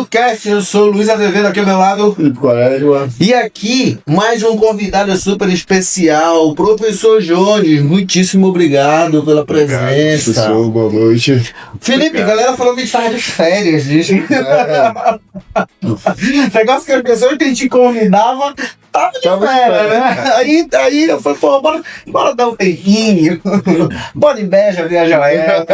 Cast, eu sou o Luiz Azevedo, aqui ao meu lado. E aqui, mais um convidado super especial, o professor Jones. Muitíssimo obrigado pela presença. Professor, boa noite. Felipe, a galera falou que estava de férias. Negócio que as pessoas que a gente convidava tava de férias, né? Aí eu falei, pô, bora dar um tempinho. Bora em Beja, ver a Joel.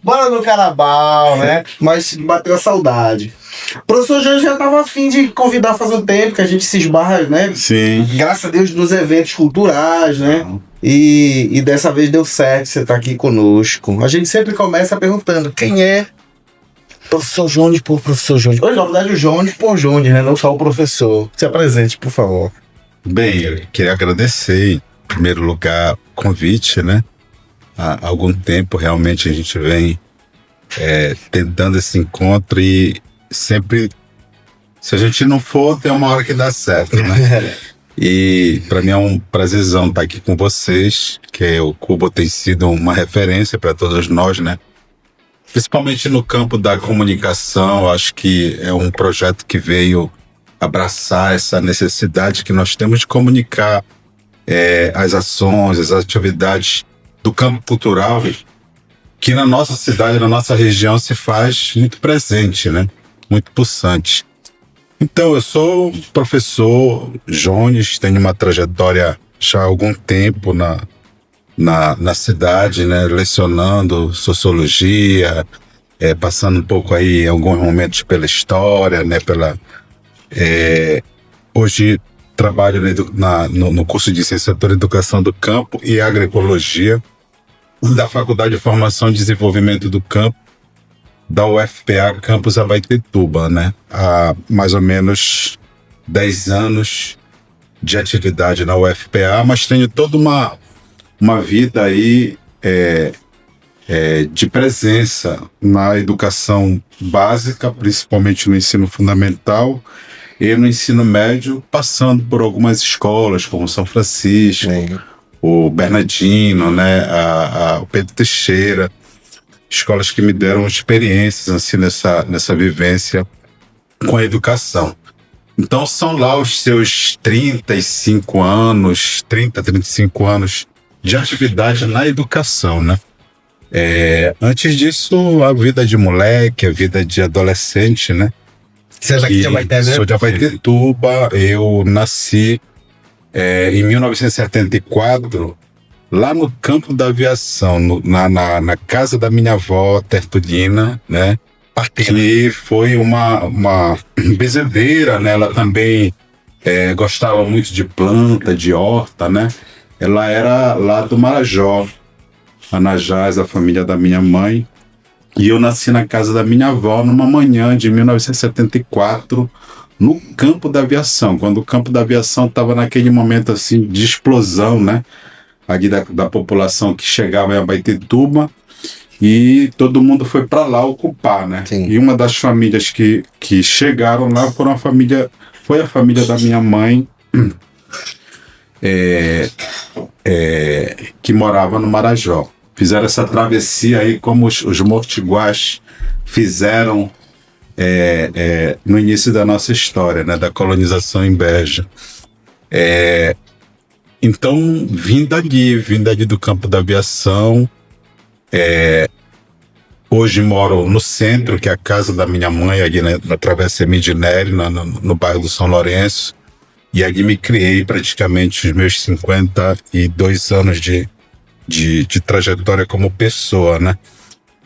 Bora no Carnaval, né? Mas bateu a saudade. O professor Jones já tava afim de convidar faz um tempo, que a gente se esbarra, né? Sim. Graças a Deus nos eventos culturais, né? E dessa vez deu certo, você tá aqui conosco. A gente sempre começa perguntando quem é professor Jones por professor Jones. Hoje, na verdade, o Jones por Jones, né? Não só o professor. Se apresente, por favor. Bem, eu queria agradecer, em primeiro lugar, o convite, né? Há algum tempo, realmente, a gente vem tentando esse encontro e sempre, se a gente não for, tem uma hora que dá certo, né? E para mim é um prazerzão estar aqui com vocês, que o Cubo tem sido uma referência para todos nós, né? Principalmente no campo da comunicação. Acho que é um projeto que veio abraçar essa necessidade que nós temos de comunicar as ações, as atividades do campo cultural, que na nossa cidade, na nossa região, se faz muito presente, né? Muito pulsante. Então, eu sou o professor Jones, tenho uma trajetória já há algum tempo na cidade, né, lecionando sociologia, passando um pouco aí em alguns momentos pela história, né, hoje trabalho no curso de licenciatura em Educação do Campo e Agroecologia da Faculdade de Formação e Desenvolvimento do Campo da UFPA Campus Abaetetuba, né, há mais ou menos 10 anos de atividade na UFPA, mas tenho toda uma vida aí de presença na educação básica, principalmente no ensino fundamental e no ensino médio, passando por algumas escolas como São Francisco, o Bernardino, né, o Pedro Teixeira, escolas que me deram experiências assim, nessa vivência com a educação. Então são lá os seus 35 anos de atividade na educação, né? Antes disso, a vida de moleque, a vida de adolescente, né? Você é daqui de Abaeté, né? Sou de Abaetetuba. Eu nasci em 1974, lá no campo da aviação, na casa da minha avó, Tertulina, né? Que foi uma bezedeira, né? Ela também gostava muito de planta, de horta, né? Ela era lá do Marajó, Anajás, a família da minha mãe. E eu nasci na casa da minha avó numa manhã de 1974, no campo da aviação, quando o campo da aviação estava naquele momento assim de explosão, né? Ali da população que chegava em Abaetetuba, e todo mundo foi para lá ocupar, né? Sim. E uma das famílias que chegaram lá foi a família da minha mãe, que morava no Marajó. Fizeram essa travessia aí como os mortiguás fizeram no início da nossa história, né? Da colonização em Beja. Então, vim dali do campo da aviação. Hoje moro no centro, que é a casa da minha mãe, ali na Travessa Midineri, no bairro do São Lourenço. E ali me criei praticamente os meus 52 anos de trajetória como pessoa, né?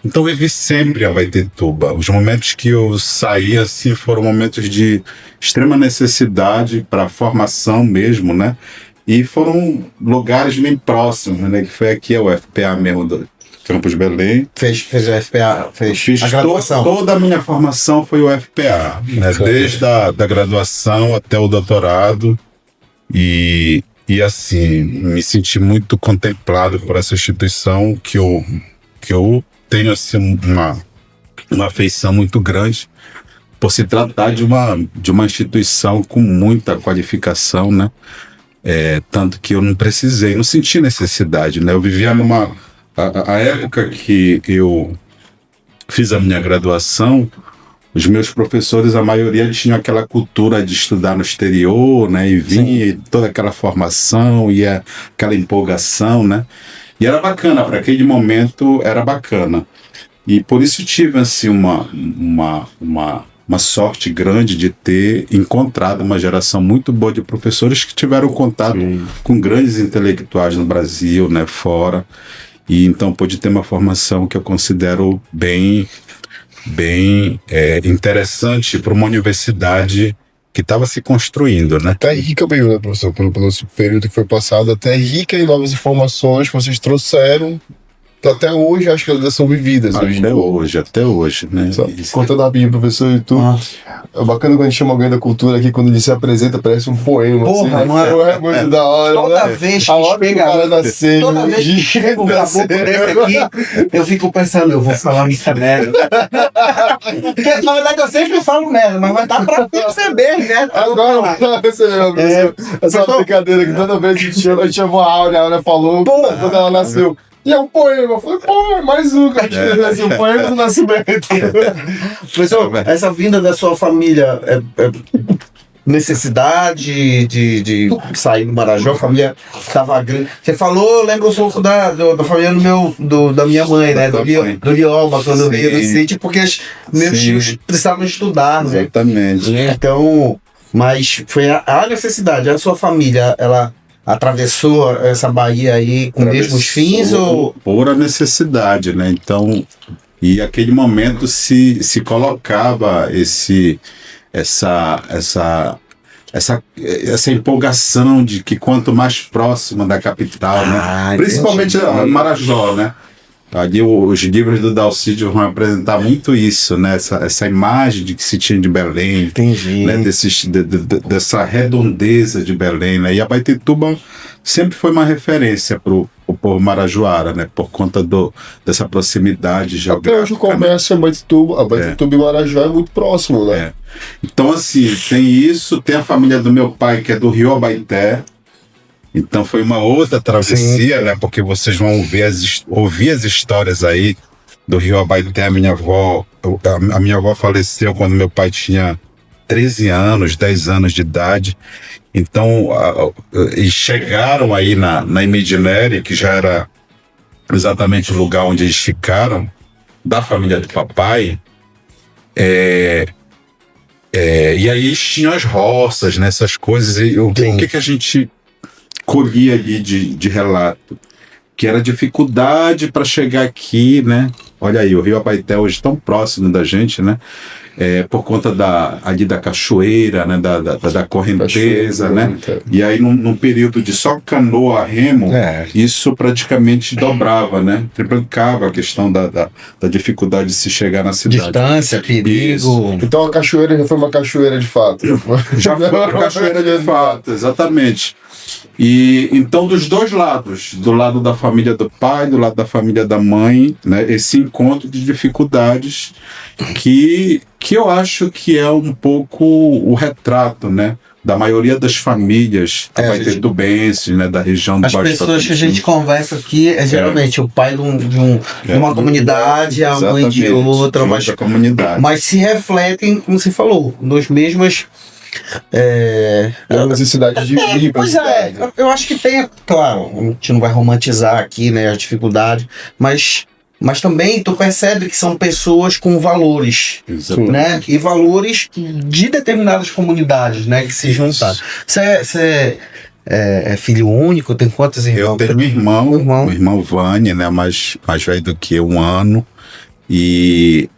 Então vivi sempre a Abaetetuba. Os momentos que eu saí assim foram momentos de extrema necessidade para a formação mesmo, né? E foram lugares bem próximos, né? Que foi aqui a UFPA mesmo, do Campus Belém. Fez a FPA, fiz a graduação. Toda a minha formação foi o UFPA, né? Desde da graduação até o doutorado. E assim, me senti muito contemplado por essa instituição que eu tenho assim, uma afeição muito grande por se tratar de uma instituição com muita qualificação, né? Tanto que eu não senti necessidade, né? Eu vivia a época que eu fiz a minha graduação, os meus professores, a maioria tinham aquela cultura de estudar no exterior, né? E vinha e toda aquela formação e aquela empolgação, né? E era bacana, para aquele momento era bacana. E por isso tive assim, uma sorte grande de ter encontrado uma geração muito boa de professores que tiveram contato com grandes intelectuais no Brasil, né? Fora. E então pude ter uma formação que eu considero bem interessante para uma universidade que estava se construindo, né? Até rica mesmo, né, professor? Pelo período que foi passado, até rica em novas informações que vocês trouxeram. Até hoje, acho que elas são vividas. Até hoje, né? Contando rapidinho, professor, e tu. É bacana quando a gente chama alguém da cultura aqui, quando ele se apresenta, parece um poema. Porra, assim, mano. É muito da hora. Toda né? vez que A hora que o cara nascer, toda vez que chega um caboclo desse aqui, eu fico pensando, eu vou falar muita merda. Porque, na verdade, eu sempre falo merda, mas vai dar pra perceber, né? Agora, essa brincadeira que toda vez que a gente chama a Áurea falou quando ela nasceu. E é um poema. Eu falei, pô, mais um que a gente fez um poema do nascimento. Professor, essa vinda da sua família é necessidade de sair do Marajó, a família estava grande. Você falou, eu lembro um pouco da família da minha mãe, né? Do Lioma, quando eu via no sítio, porque meus tios precisavam estudar, né? Exatamente. Então, mas foi a necessidade. A sua família, ela atravessou essa Bahia aí com os mesmos fins ou pura necessidade, né? Então, e aquele momento se colocava essa empolgação de que quanto mais próximo da capital, né? Principalmente Marajó, né? Ali os livros do Dalcídio vão apresentar muito isso, né? Essa imagem de que se tinha de Belém, né? Dessa redondeza de Belém, né? E Abaetetuba sempre foi uma referência para o povo marajoara, né? Por conta dessa proximidade geográfica. Até hoje o comércio é Abaetetuba e Marajó é muito próximo, né? Então, assim, tem isso, tem a família do meu pai, que é do Rio Abaeté. Então foi uma outra travessia, né? Porque vocês vão ouvir as histórias aí do Rio Abaeté. A minha avó faleceu quando meu pai tinha 13 anos, 10 anos de idade. Então, e chegaram aí na Imedinere, que já era exatamente o lugar onde eles ficaram, da família do papai. E aí tinham as roças, né? Essas coisas. E o que a gente colhia ali de relato, que era dificuldade para chegar aqui, né? Olha aí, o Rio Abaeté hoje tão próximo da gente, né? Por conta ali da cachoeira, né? Da correnteza, né? E aí num período de só canoa a remo, isso praticamente dobrava, né? Triplicava a questão da dificuldade de se chegar na cidade. Distância, perigo. Isso. Então a cachoeira já foi uma cachoeira de fato. Já foi uma cachoeira de fato, exatamente. E então dos dois lados, do lado da família do pai, do lado da família da mãe, né, esse encontro de dificuldades que eu acho que é um pouco o retrato, né, da maioria das famílias abaetetubenses, né, da região do Baixo Tocantins. As pessoas que a gente conversa aqui é geralmente o pai de uma comunidade, a mãe de outra, mas se refletem, como você falou, nos mesmos a necessidade de vir para a cidade. Eu acho que tem, claro, a gente não vai romantizar aqui, né, a dificuldade, mas também tu percebe que são pessoas com valores, né, e valores de determinadas comunidades, né, que se juntaram. Você é filho único? Tem quantos irmãos? Eu tenho um irmão Vânia, né, mais velho do que um ano, e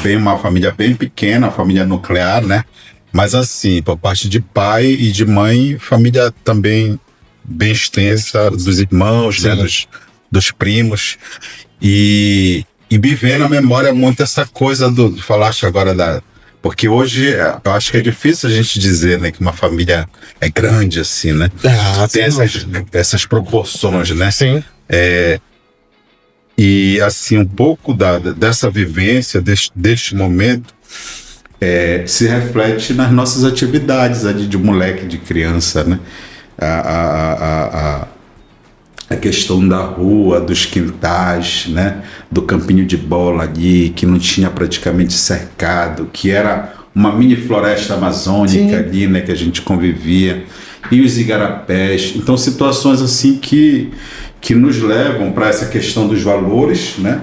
bem uma família bem pequena, uma família nuclear, né. Mas assim, por parte de pai e de mãe, família também bem extensa, dos irmãos, né, dos primos. E me vem na memória muito essa coisa falaste agora porque hoje eu acho que é difícil a gente dizer, né, que uma família é grande assim, né? Tem essas proporções, né? Sim. E assim, um pouco dessa vivência, deste momento, se reflete nas nossas atividades ali de moleque, de criança, né? a questão da rua, dos quintais, né? Do campinho de bola ali, que não tinha praticamente cercado, que era uma mini floresta amazônica ali, né? Que a gente convivia, e os igarapés. Então, situações assim que nos levam para essa questão dos valores, né?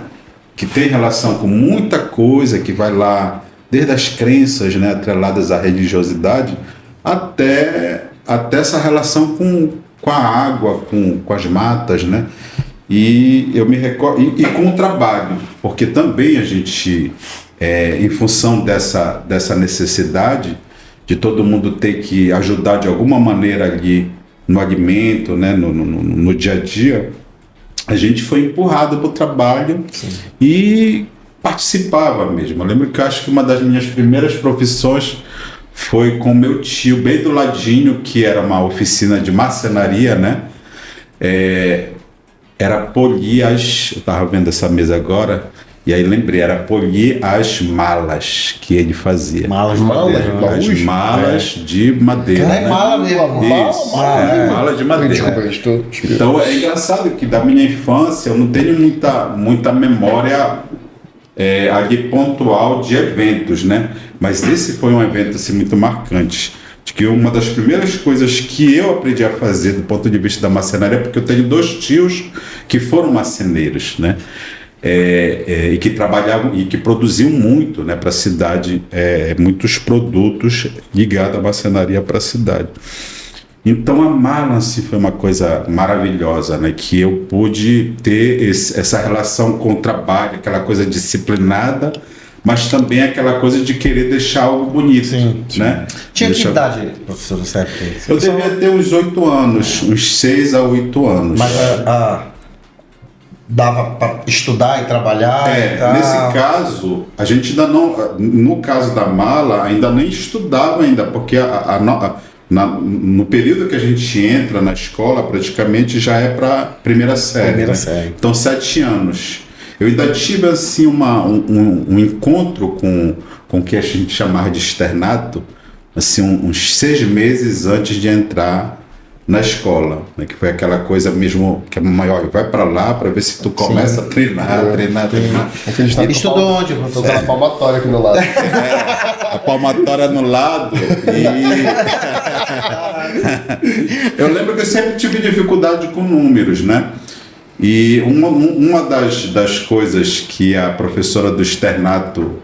Que tem relação com muita coisa, que vai lá, desde as crenças, né? Atreladas à religiosidade, até essa relação com a água, com as matas, né? E eu me recordo, e com o trabalho, porque também a gente, em função dessa necessidade de todo mundo ter que ajudar de alguma maneira ali no alimento, né? No dia a dia, a gente foi empurrado para o trabalho. Sim. E participava mesmo. Eu lembro que eu acho que uma das minhas primeiras profissões foi com meu tio, bem do ladinho, que era uma oficina de marcenaria, né? Era polir as... Eu estava vendo essa mesa agora, e aí lembrei, era polir as malas que ele fazia. Malas de madeira. As malas de madeira. É mala mesmo. Isso, mala de madeira. Desculpa, então é engraçado que da minha infância eu não tenho muita memória ali pontual de eventos, né? Mas esse foi um evento assim, muito marcante. De que uma das primeiras coisas que eu aprendi a fazer do ponto de vista da marcenaria, porque eu tenho 2 tios que foram marceneiros, né? E que trabalhavam e que produziam muito, né, para a cidade, muitos produtos ligados à marcenaria para a cidade. Então a mala assim, foi uma coisa maravilhosa, né, que eu pude ter essa relação com o trabalho, aquela coisa disciplinada, mas também aquela coisa de querer deixar algo bonito. Sim, né? Tinha que idade, professor, certo? Eu devia ter uns 8 anos, uns 6 a 8 anos. Mas dava para estudar e trabalhar e tal. Nesse caso, a gente ainda não, no caso da mala, ainda nem estudava ainda, porque no período que a gente entra na escola, praticamente já é para primeira série. Então, 7 anos. Eu ainda tive assim um encontro com o que a gente chamava de externato, assim, uns 6 meses antes de entrar na escola, né, que foi aquela coisa mesmo que a maior vai para lá para ver se tu começa a treinar. Ele estudou onde? Professor? A palmatória aqui no lado. A palmatória no lado. Eu lembro que eu sempre tive dificuldade com números, né? E uma das coisas que a professora do externato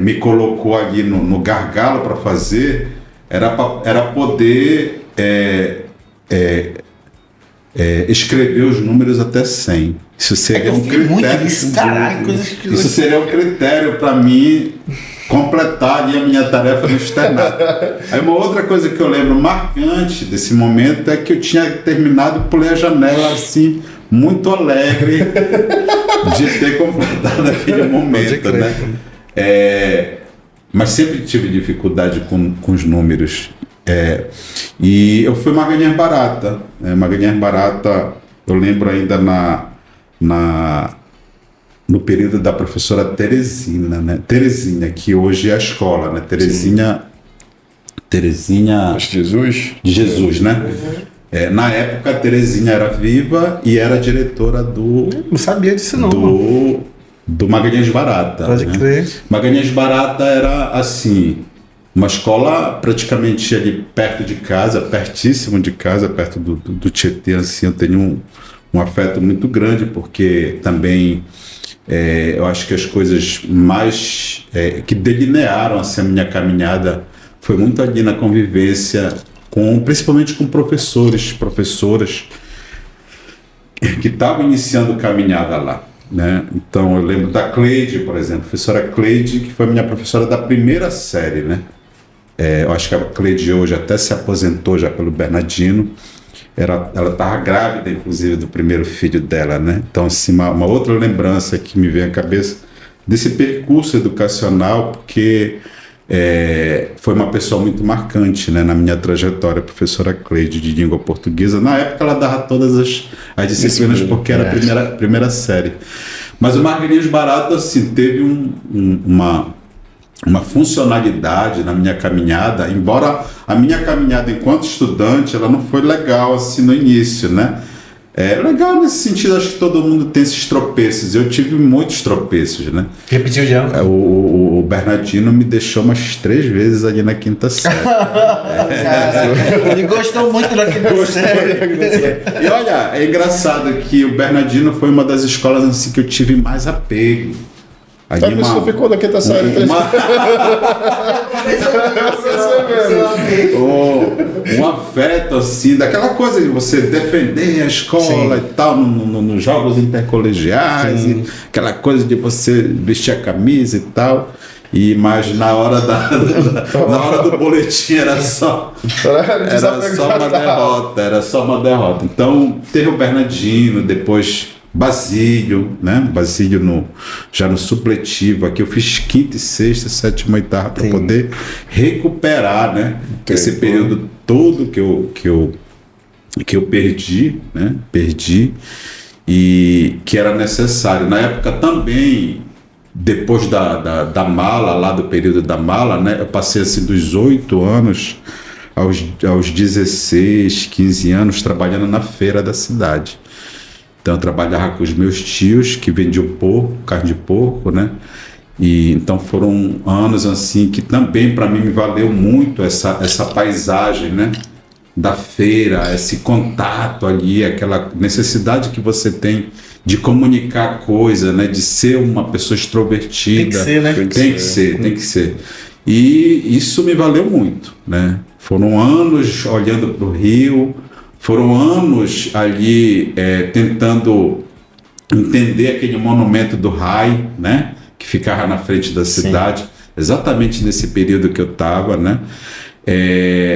me colocou ali no gargalo para fazer era poder escrever os números até 100. Isso seria um critério. Isso seria um critério para mim completar ali a minha tarefa no externato. Aí uma outra coisa que eu lembro marcante desse momento é que eu tinha terminado, pulei a janela assim, muito alegre de ter completado aquele momento, né? Mas sempre tive dificuldade com os números. E eu fui Magalhães Barata. Magalhães Barata, eu lembro ainda no período da professora Terezinha, né? Terezinha, que hoje é a escola, né? Terezinha de Jesus, né? Na época a Terezinha era viva e era diretora não sabia disso não. Do Magalhães Barata. Pode crer. Magalhães Barata era assim, uma escola praticamente ali perto de casa, pertíssimo de casa, perto do Tietê, assim, eu tenho um afeto muito grande, porque também eu acho que as coisas mais que delinearam assim, a minha caminhada foi muito ali na convivência, principalmente com professoras que estavam iniciando caminhada lá. Né? Então eu lembro da Cleide, por exemplo, professora Cleide, que foi minha professora da primeira série, né? Eu acho que a Cleide hoje até se aposentou já pelo Bernardino. Ela estava grávida, inclusive, do primeiro filho dela, né? Então, assim, uma outra lembrança que me vem à cabeça desse percurso educacional, porque foi uma pessoa muito marcante, né, na minha trajetória, a professora Cleide de língua portuguesa. Na época ela dava todas as disciplinas, porque era a primeira série. Mas o Magalhães Barata, assim, teve uma funcionalidade na minha caminhada, embora a minha caminhada enquanto estudante ela não foi legal assim no início, né? É legal nesse sentido, acho que todo mundo tem esses tropeços. Eu tive muitos tropeços, né? Repetiu já? O Bernardino me deixou umas 3 vezes ali na quinta série. Ele gostou muito da quinta série. E olha, é engraçado que o Bernardino foi uma das escolas assim, que eu tive mais apego. A pessoa ficou na quinta série. Um afeto assim, daquela coisa de você defender a escola e tal, nos jogos intercolegiais, e aquela coisa de você vestir a camisa e tal. Mas na hora na hora do boletim era só uma derrota. Então teve o Bernardino, depois Basílio, né? Basílio já no supletivo. Aqui eu fiz 5ª e 6ª, 7ª e 8ª para poder recuperar, né? Esse período todo que eu perdi, né? E que era necessário. Na época também, depois da mala, lá do período da mala, né? Eu passei assim dos 8 anos aos 16, 15 anos trabalhando na feira da cidade. Então eu trabalhava com os meus tios que vendiam porco, carne de porco, né? E então foram anos assim que também para mim me valeu muito essa paisagem, né? Da feira, esse contato ali, aquela necessidade que você tem de comunicar a coisa, né? De ser uma pessoa extrovertida. Tem que ser, né? Tem que ser. E isso me valeu muito, né? Foram anos olhando para o Rio. Foram anos ali tentando entender aquele monumento do Rai, né? Que ficava na frente da cidade, exatamente nesse período que eu estava, né?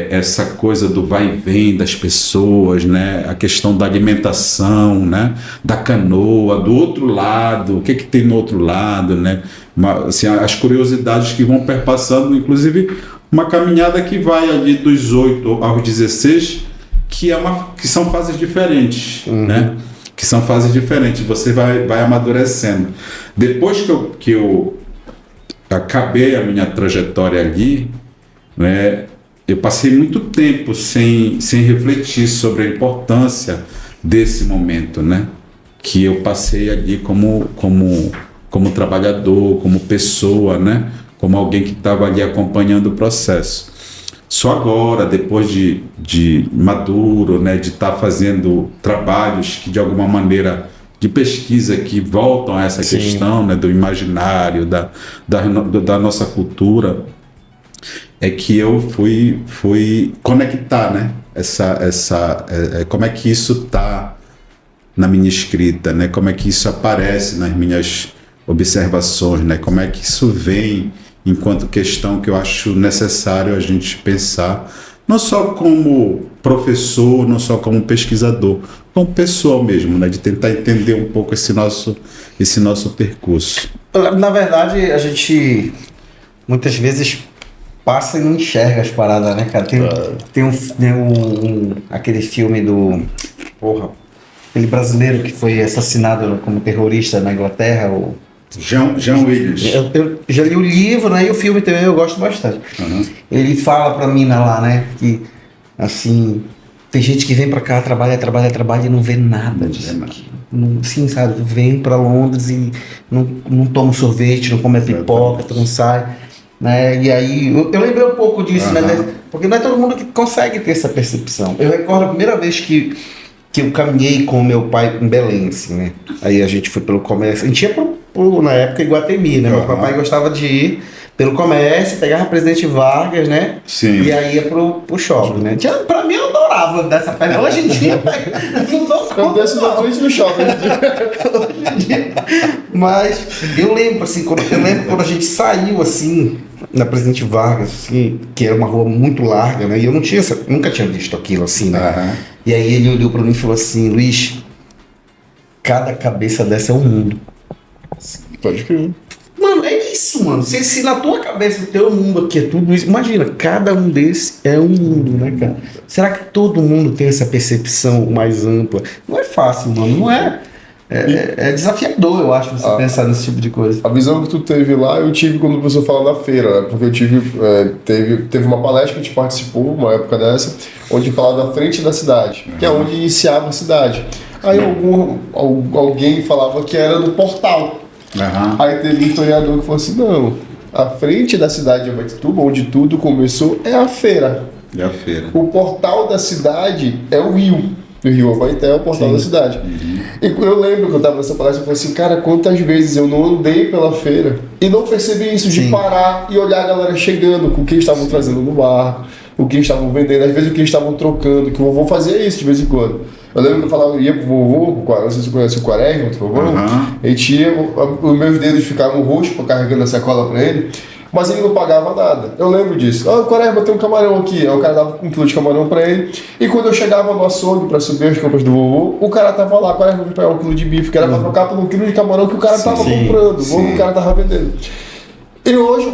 Essa coisa do vai e vem das pessoas, né? A questão da alimentação, né? Da canoa, do outro lado, o que tem no outro lado, né? Assim, as curiosidades que vão perpassando, inclusive uma caminhada que vai ali dos 8 aos 16, que são fases diferentes, né? Que são fases diferentes, você vai amadurecendo. Depois que eu acabei a minha trajetória ali, né? Eu passei muito tempo sem refletir sobre a importância desse momento, né? Que eu passei ali como trabalhador, como pessoa, né? Como alguém que estava ali acompanhando o processo. Só agora, depois de maduro, né, de estar fazendo trabalhos que de alguma maneira de pesquisa que voltam a essa questão, né, do imaginário, da nossa cultura, é que eu fui conectar, né, como é que isso está na minha escrita, né, como é que isso aparece nas minhas observações, né, como é que isso vem enquanto questão que eu acho necessário a gente pensar, não só como professor, não só como pesquisador, como pessoa mesmo, né? De tentar entender um pouco esse nosso percurso. Na verdade, a gente muitas vezes passa e não enxerga as paradas, né, cara? Tem aquele filme do... aquele brasileiro que foi assassinado como terrorista na Inglaterra, o John Williams. Eu já li o livro, né? E o filme também eu gosto bastante. Ele fala pra mim lá, né? Que, assim, tem gente que vem pra cá, trabalha e não vê nada disso aqui. Não, sim, sabe? Vem pra Londres e não toma sorvete, não come pipoca, não sai. Né? E aí, eu lembrei um pouco disso, né? Porque não é todo mundo que consegue ter essa percepção. Eu recordo a primeira vez que eu caminhei com meu pai em Belém, assim, né? Aí a gente foi pelo comércio. A gente ia na época, Iguatemi, né? Meu papai gostava de ir pelo comércio, pegava Presidente Vargas, né? Sim. E aí ia pro shopping, né? Pra mim, eu adorava dessa perna. Hoje em dia, não dou conta. Eu desço na frente do shopping. Mas eu lembro, assim, quando a gente saiu, assim, na Presidente Vargas, assim, que era uma rua muito larga, né? E eu nunca tinha visto aquilo, assim, né? E aí ele olhou pra mim e falou assim: Luiz, cada cabeça dessa é um mundo. Pode crer. Mano, é isso, mano. Se na tua cabeça o teu mundo aqui é tudo isso, imagina, cada um desses é um mundo, né, cara? Será que todo mundo tem essa percepção mais ampla? Não é fácil, mano, não é? É desafiador, eu acho, você pensar nesse tipo de coisa. A visão que tu teve lá, eu tive quando você fala da feira, né? Porque eu teve uma palestra que a gente participou, uma época dessa, onde falava da frente da cidade, que é onde iniciava a cidade. Aí alguém falava que era no Portal. Aham. Aí teve um historiador que falou assim, não, a frente da cidade de Abaetuba, onde tudo começou, é a feira. É a feira. O portal da cidade é o rio. O rio Abaeté é o portal da cidade. E eu lembro que eu estava nessa palestra e falei assim, cara, quantas vezes eu não andei pela feira e não percebi isso, de parar e olhar a galera chegando, com o que eles estavam trazendo no barco, o que eles estavam vendendo, às vezes o que eles estavam trocando, que o vovô fazia isso de vez em quando. Eu lembro que eu falava, ia pro vovô, não sei se você conhece o Quaresma, o vovô, a gente ia, os meus dedos ficavam roxos carregando a sacola pra ele, mas ele não pagava nada. Eu lembro disso. Quaresma, tem um camarão aqui. Aí o cara dava 1 quilo de camarão pra ele. E quando eu chegava no açougue pra subir as compras do vovô, o cara tava lá, Quaresma, eu vou pegar 1 quilo de bife, que era pra trocar por 1 quilo de camarão que o cara tava comprando, o cara tava vendendo. E hoje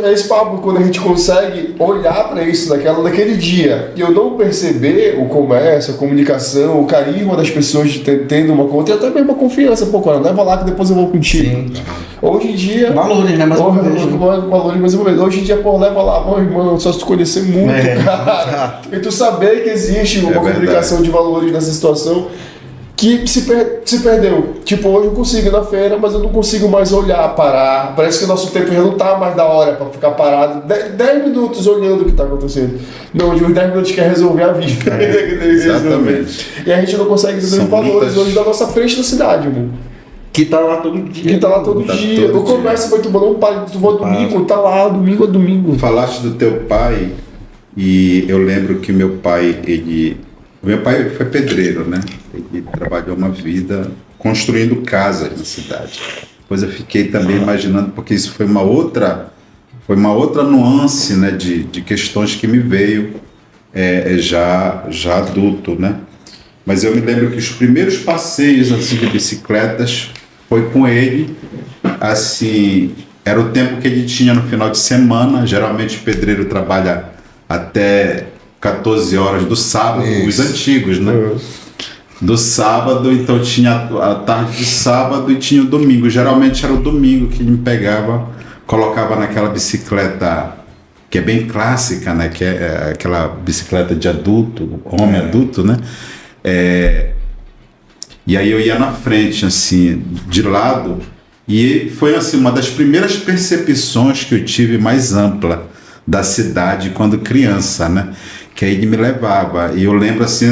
é esse papo, quando a gente consegue olhar para isso naquele dia e eu não perceber o comércio, a comunicação, o carisma das pessoas tendo uma conta e até mesmo a confiança, pô, cara, leva lá que depois eu vou contigo. Sim. Hoje em dia... Valores, né? Valores mais uma vez. Hoje em dia, pô, leva lá, meu irmão, só se tu conhecer muito, cara. E tu saber que existe uma comunicação de valores nessa situação que se perdeu. Tipo, hoje eu consigo ir na feira, mas eu não consigo mais olhar, parar. Parece que o nosso tempo já não tá mais da hora pra ficar parado 10 minutos olhando o que tá acontecendo. Não, de uns 10 minutos quer resolver a vida. Exatamente. E a gente não consegue entender os valores hoje da nossa frente da cidade, irmão. Que tá lá todo dia. Todo dia. O comércio vai tomando um pai, tu vai domingo, tá lá, domingo a domingo. Falaste do teu pai, e eu lembro que meu pai foi pedreiro, né? Ele trabalhou uma vida construindo casas na cidade. Depois eu fiquei também imaginando, porque isso foi uma outra nuance, né, de questões que me veio já adulto, né? Mas eu me lembro que os primeiros passeios assim, de bicicletas foi com ele, assim, era o tempo que ele tinha no final de semana. Geralmente o pedreiro trabalha até 14 horas do sábado, os antigos, né? Do sábado, então tinha a tarde de sábado e tinha o domingo. Geralmente era o domingo que ele me pegava, colocava naquela bicicleta que é bem clássica, né? Que é aquela bicicleta de adulto, homem adulto, né? E aí eu ia na frente, assim, de lado, e foi assim uma das primeiras percepções que eu tive mais ampla da cidade quando criança, né? Que aí ele me levava, e eu lembro assim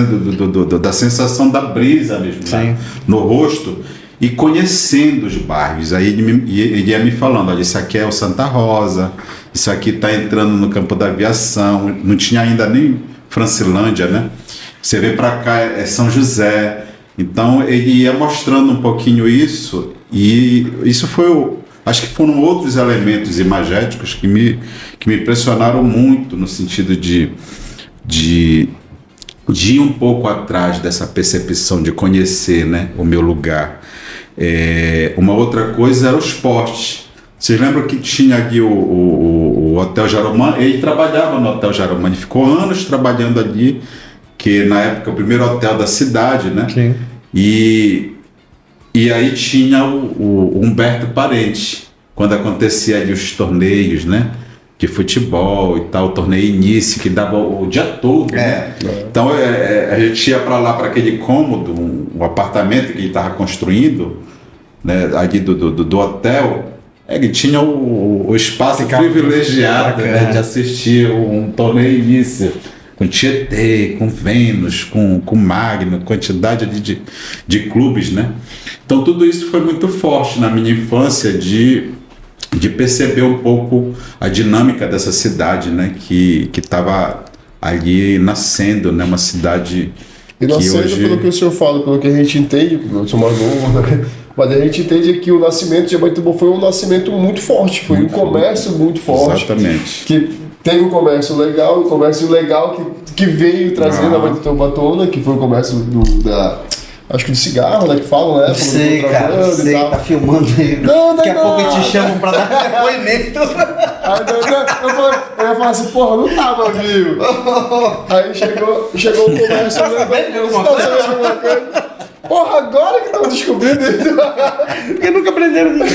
da sensação da brisa mesmo, né? No rosto, e conhecendo os bairros. Aí ele ia me falando, olha, isso aqui é o Santa Rosa, isso aqui está entrando no campo da aviação, não tinha ainda nem Francilândia, né? Você vem para cá, é São José. Então ele ia mostrando um pouquinho isso, e isso foi acho que foram outros elementos imagéticos que me impressionaram muito, no sentido de ir um pouco atrás dessa percepção de conhecer, né, o meu lugar. Uma outra coisa era o esporte. Vocês lembram que tinha aqui o Hotel Jaromã? Ele trabalhava no Hotel Jaromã, ele ficou anos trabalhando ali, que na época o primeiro hotel da cidade, né? Sim. E aí tinha o Humberto Parente, quando acontecia ali os torneios, né? De futebol e tal, o torneio início, que dava o dia todo, né? Então a gente ia para lá, para aquele cômodo, um apartamento que ele estava construindo, né? Ali do hotel. Ele tinha o espaço privilegiado, né, de assistir um torneio início, com Tietê, com Vênus, com Magno, quantidade de clubes, né? Então tudo isso foi muito forte na minha infância, de perceber um pouco a dinâmica dessa cidade, né? Que estava ali nascendo, né? Uma cidade e que hoje... pelo que o senhor fala, pelo que a gente entende, eu sou mais novo, né? Mas a gente entende que o nascimento de Abaetuba foi um nascimento muito forte, foi muito um comércio muito forte. Exatamente. Que tem um comércio legal, um comércio legal que veio trazendo a Abaetuba à tona, que foi o comércio acho que do cigarro, né, que falam, né? Sei, cara, sei, tá filmando aí. Daqui a pouco eles te chamam pra dar depoimento. Eu ia falar assim, porra, não tava vivo. Aí chegou o comércio. Tá sabendo alguma coisa? Porra, agora que estão descobrindo isso. Porque nunca aprenderam ninguém.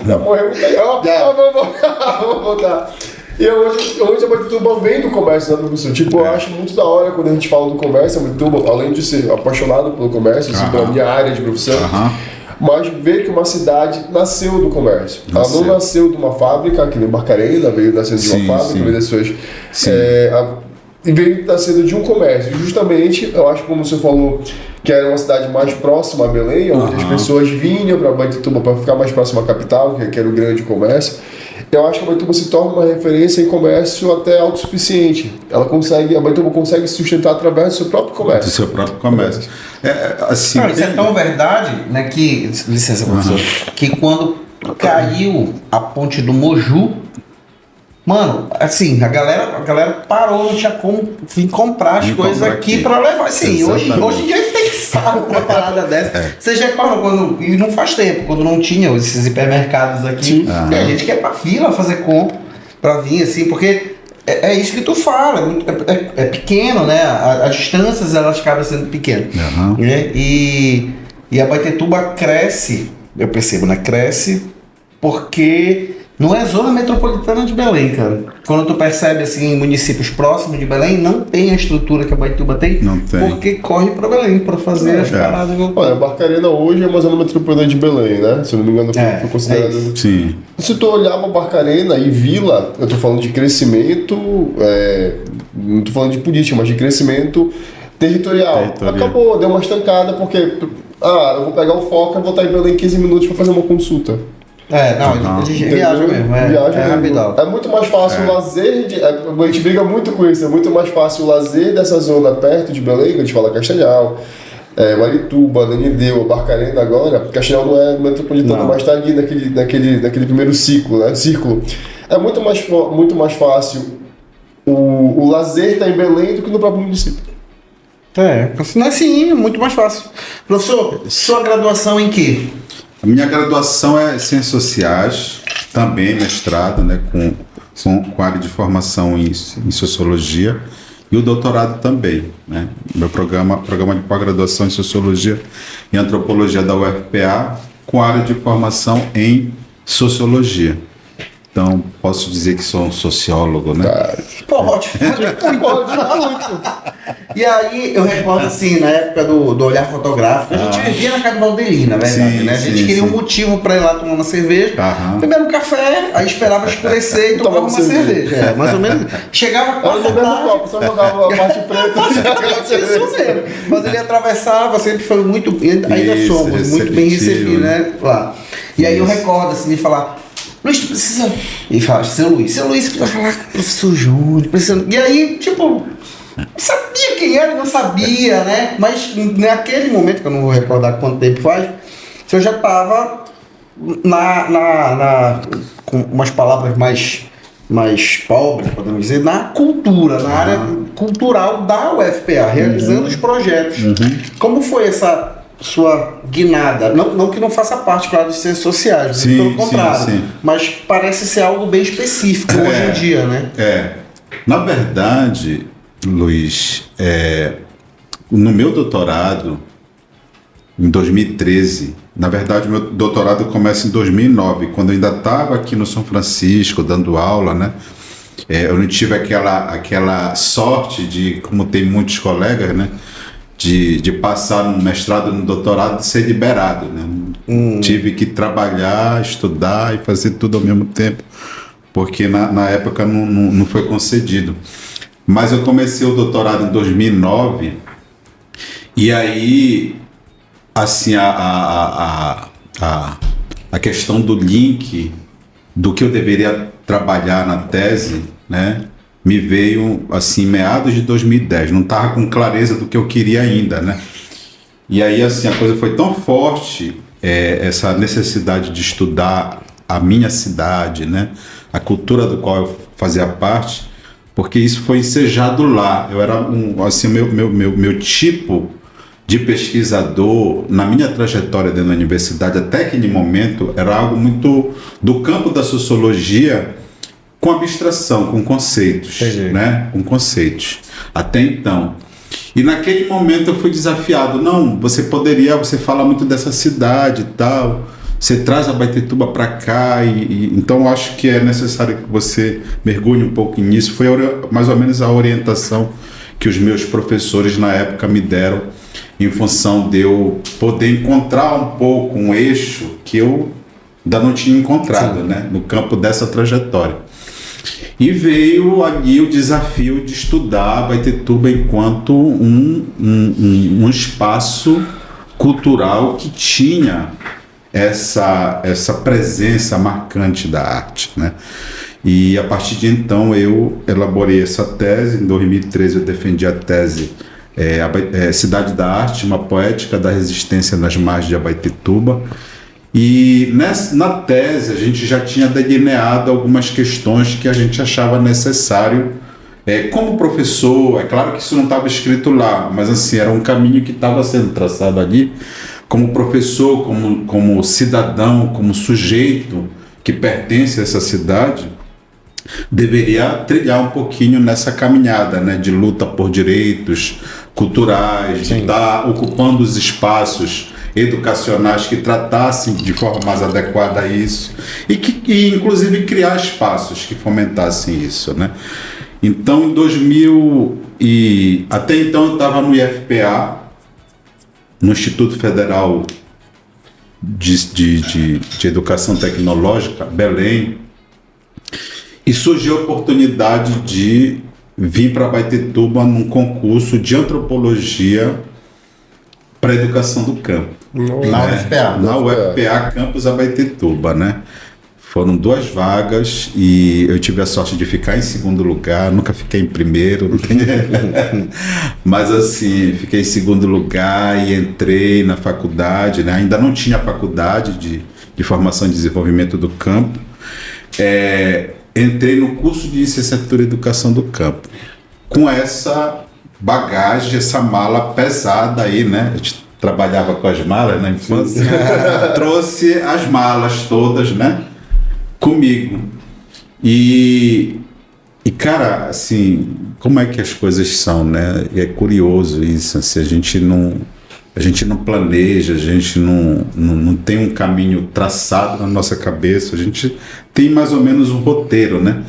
Não, morreu muito aí. Vou voltar. E hoje a Boituva vem do comércio, né, professor? Tipo, eu acho muito da hora quando a gente fala do comércio, a Boituva, além de ser apaixonado pelo comércio, assim, pela minha área de profissão, mas ver que uma cidade nasceu do comércio. Ela não nasceu de uma fábrica, que nem Barcarena, veio nascendo de uma fábrica, veio das suas... e veio nascendo de um comércio. Justamente, eu acho, como você falou, que era uma cidade mais próxima a Belém, onde as pessoas vinham para Boituva para ficar mais próxima à capital, que era o grande comércio. Eu acho que a Boituva se torna uma referência em comércio até autossuficiente. A Boituva consegue se sustentar através do seu próprio comércio. Do seu próprio comércio. Assim, isso é tão verdade, né, que, licença, professor, que quando caiu a ponte do Moju, mano, assim, a galera parou, não tinha como vir comprar as coisas aqui para levar. Sim, hoje em dia tem salvo uma parada dessa. Você já reparou quando, e não faz tempo, quando não tinha esses hipermercados aqui, e a gente quer pra fila fazer compra pra vir, assim, porque é isso que tu fala, é pequeno, né? As distâncias elas acabam sendo pequenas. Né? E a Boituva cresce, eu percebo, né? Cresce porque não é zona metropolitana de Belém, cara. Quando tu percebe, assim, em municípios próximos de Belém, não tem a estrutura que a Boituva tem, porque corre pra Belém pra fazer as paradas. Olha, a Barcarena hoje é uma zona metropolitana de Belém, né? Se eu não me engano, foi considerado. Sim. Se tu olhar pra Barcarena e Vila, eu tô falando de crescimento, não tô falando de política, mas de crescimento territorial. Acabou, deu uma estancada, porque eu vou pegar o Foca e vou estar em Belém em 15 minutos pra fazer uma consulta. Eles viajam mesmo, é rapidão. É muito mais fácil o lazer, a gente briga muito com isso, é muito mais fácil o lazer dessa zona perto de Belém, quando a gente fala Castanhal, Marituba, Nanideu, Barcarena agora, Castanhal não é metropolitana, mas está ali naquele primeiro ciclo, né? É muito mais fácil o lazer estar em Belém do que no próprio município. Assim, muito mais fácil. Professor, sua graduação em quê? A minha graduação é Ciências Sociais, também mestrado, né, com área de formação em Sociologia, e o doutorado também. Né? Meu programa de pós-graduação em Sociologia e Antropologia da UFPA, com área de formação em Sociologia. Então, posso dizer que sou um sociólogo, né? Pode. E aí, eu recordo assim, na época do olhar fotográfico, a gente vivia na casa do Valdeir, na verdade, né? A gente queria um motivo para ir lá tomar uma cerveja, beber um café, aí esperava escurecer e tomava uma cerveja. Mais ou menos. Chegava quarta tarde. Copo, só jogava a parte preta. Mas ele atravessava, sempre foi muito, ainda somos, muito bem recebido, né? Lá. E aí eu recordo assim, de falar: Luiz, tu precisa... E fala, seu Luiz precisa falar com o professor Júnior, E aí, tipo, sabia quem era, não sabia, né? Mas naquele momento, que eu não vou recordar quanto tempo faz, eu já estava com umas palavras mais pobres, podemos dizer, na cultura, na área cultural da UFPA, realizando os projetos. Como foi essa sua guinada? Não que não faça parte, claro, de ciências sociais, pelo contrário, mas parece ser algo bem específico hoje em dia, né? Na verdade, Luiz, no meu doutorado, em 2013, na verdade, meu doutorado começa em 2009, quando eu ainda estava aqui no São Francisco, dando aula, né? Eu não tive aquela sorte de, como tem muitos colegas, né? De passar no mestrado, no doutorado, de ser liberado, né? Tive que trabalhar, estudar e fazer tudo ao mesmo tempo, porque na época não foi concedido. Mas eu comecei o doutorado em 2009 e aí, assim, a questão do link do que eu deveria trabalhar na tese, né? Me veio, assim, meados de 2010. Não estava com clareza do que eu queria ainda, né? E aí, assim, a coisa foi tão forte, essa necessidade de estudar a minha cidade, né? A cultura do qual eu fazia parte, porque isso foi ensejado lá. Eu era, assim, meu tipo de pesquisador, na minha trajetória dentro da universidade, até aquele momento, era algo muito do campo da sociologia, com abstração, com conceitos, né? Com conceitos. Até então. E naquele momento eu fui desafiado. Não, você fala muito dessa cidade e tal, você traz a Abaetetuba para cá, então eu acho que é necessário que você mergulhe um pouco nisso. Foi mais ou menos a orientação que os meus professores na época me deram, em função de eu poder encontrar um pouco um eixo que eu ainda não tinha encontrado, né, no campo dessa trajetória. E veio ali o desafio de estudar a Abaetetuba enquanto um espaço cultural que tinha essa presença marcante da arte, né? E a partir de então eu elaborei essa tese. Em 2013 eu defendi a tese Cidade da Arte, uma poética da resistência nas margens de Abaetetuba. E na tese a gente já tinha delineado algumas questões que a gente achava necessário. Como professor, é claro que isso não estava escrito lá, mas assim, era um caminho que estava sendo traçado ali. Como professor, como cidadão, como sujeito que pertence a essa cidade, deveria trilhar um pouquinho nessa caminhada, né, de luta por direitos culturais, de estar ocupando os espaços educacionais que tratassem de forma mais adequada a isso e inclusive criar espaços que fomentassem isso, né? Então, em 2000 até então eu estava no IFPA, no Instituto Federal de Educação Tecnológica, Belém, e surgiu a oportunidade de vir para Abaetetuba num concurso de antropologia para a educação do campo. Na UFPA. Na UFPA Campus Abaetetuba, né? Foram 2 vagas e eu tive a sorte de ficar em segundo lugar, nunca fiquei em primeiro, mas assim, fiquei em segundo lugar e entrei na faculdade, né? Ainda não tinha faculdade de formação e desenvolvimento do campo. Entrei no curso de licenciatura em educação do campo, com essa bagagem, essa mala pesada aí, né? A gente trabalhava com as malas na infância, trouxe as malas todas, né, comigo. E cara, assim, como é que as coisas são, né? É curioso isso, assim, a gente não planeja, a gente não tem um caminho traçado na nossa cabeça, a gente tem mais ou menos um roteiro, né?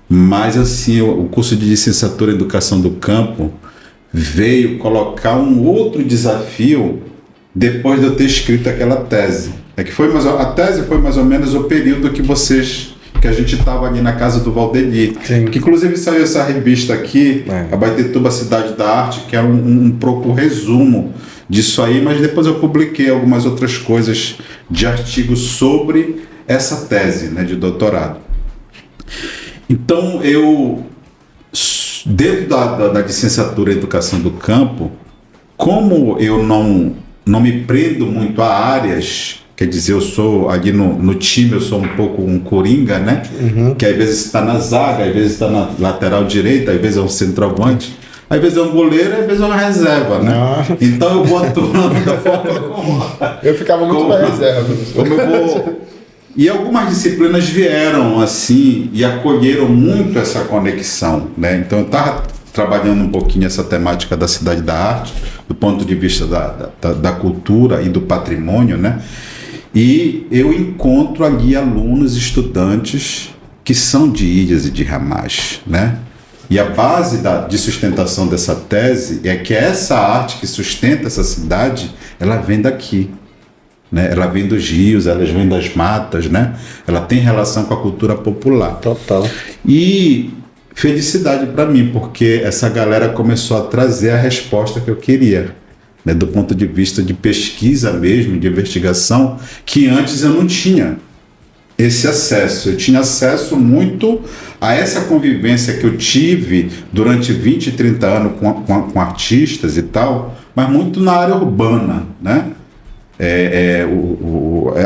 Mas assim, o curso de licenciatura em educação do campo veio colocar um outro desafio depois de eu ter escrito aquela tese. A tese foi mais ou menos o período que a gente estava ali na casa do Valdeli, que inclusive saiu essa revista aqui, Abaetetuba Cidade da Arte, que era um pouco resumo disso aí, mas depois eu publiquei algumas outras coisas de artigos sobre essa tese, né, de doutorado. Então eu, dentro da licenciatura em educação do campo, como eu não me prendo muito a áreas, quer dizer, eu sou ali no time, eu sou um pouco um coringa, né? Que às vezes está na zaga, às vezes está na lateral direita, às vezes é um centroavante, às vezes é um goleiro, às vezes é uma reserva, né? Então eu vou atuando da forma como... Eu ficava muito na reserva. Como eu vou... E algumas disciplinas vieram assim e acolheram muito essa conexão, né? Então eu estava trabalhando um pouquinho essa temática da cidade da arte, do ponto de vista da cultura e do patrimônio, né? E eu encontro ali alunos, estudantes que são de Ilhas e de Ramais, né? E a base de sustentação dessa tese é que essa arte que sustenta essa cidade, ela vem daqui. Né? Ela vem dos rios, ela vem das matas, né? Ela tem relação com a cultura popular. Total. E felicidade para mim, porque essa galera começou a trazer a resposta que eu queria, né? Do ponto de vista de pesquisa mesmo, de investigação, que antes eu não tinha esse acesso. Eu tinha acesso muito a essa convivência que eu tive durante 20 e 30 anos com artistas e tal, mas muito na área urbana, né?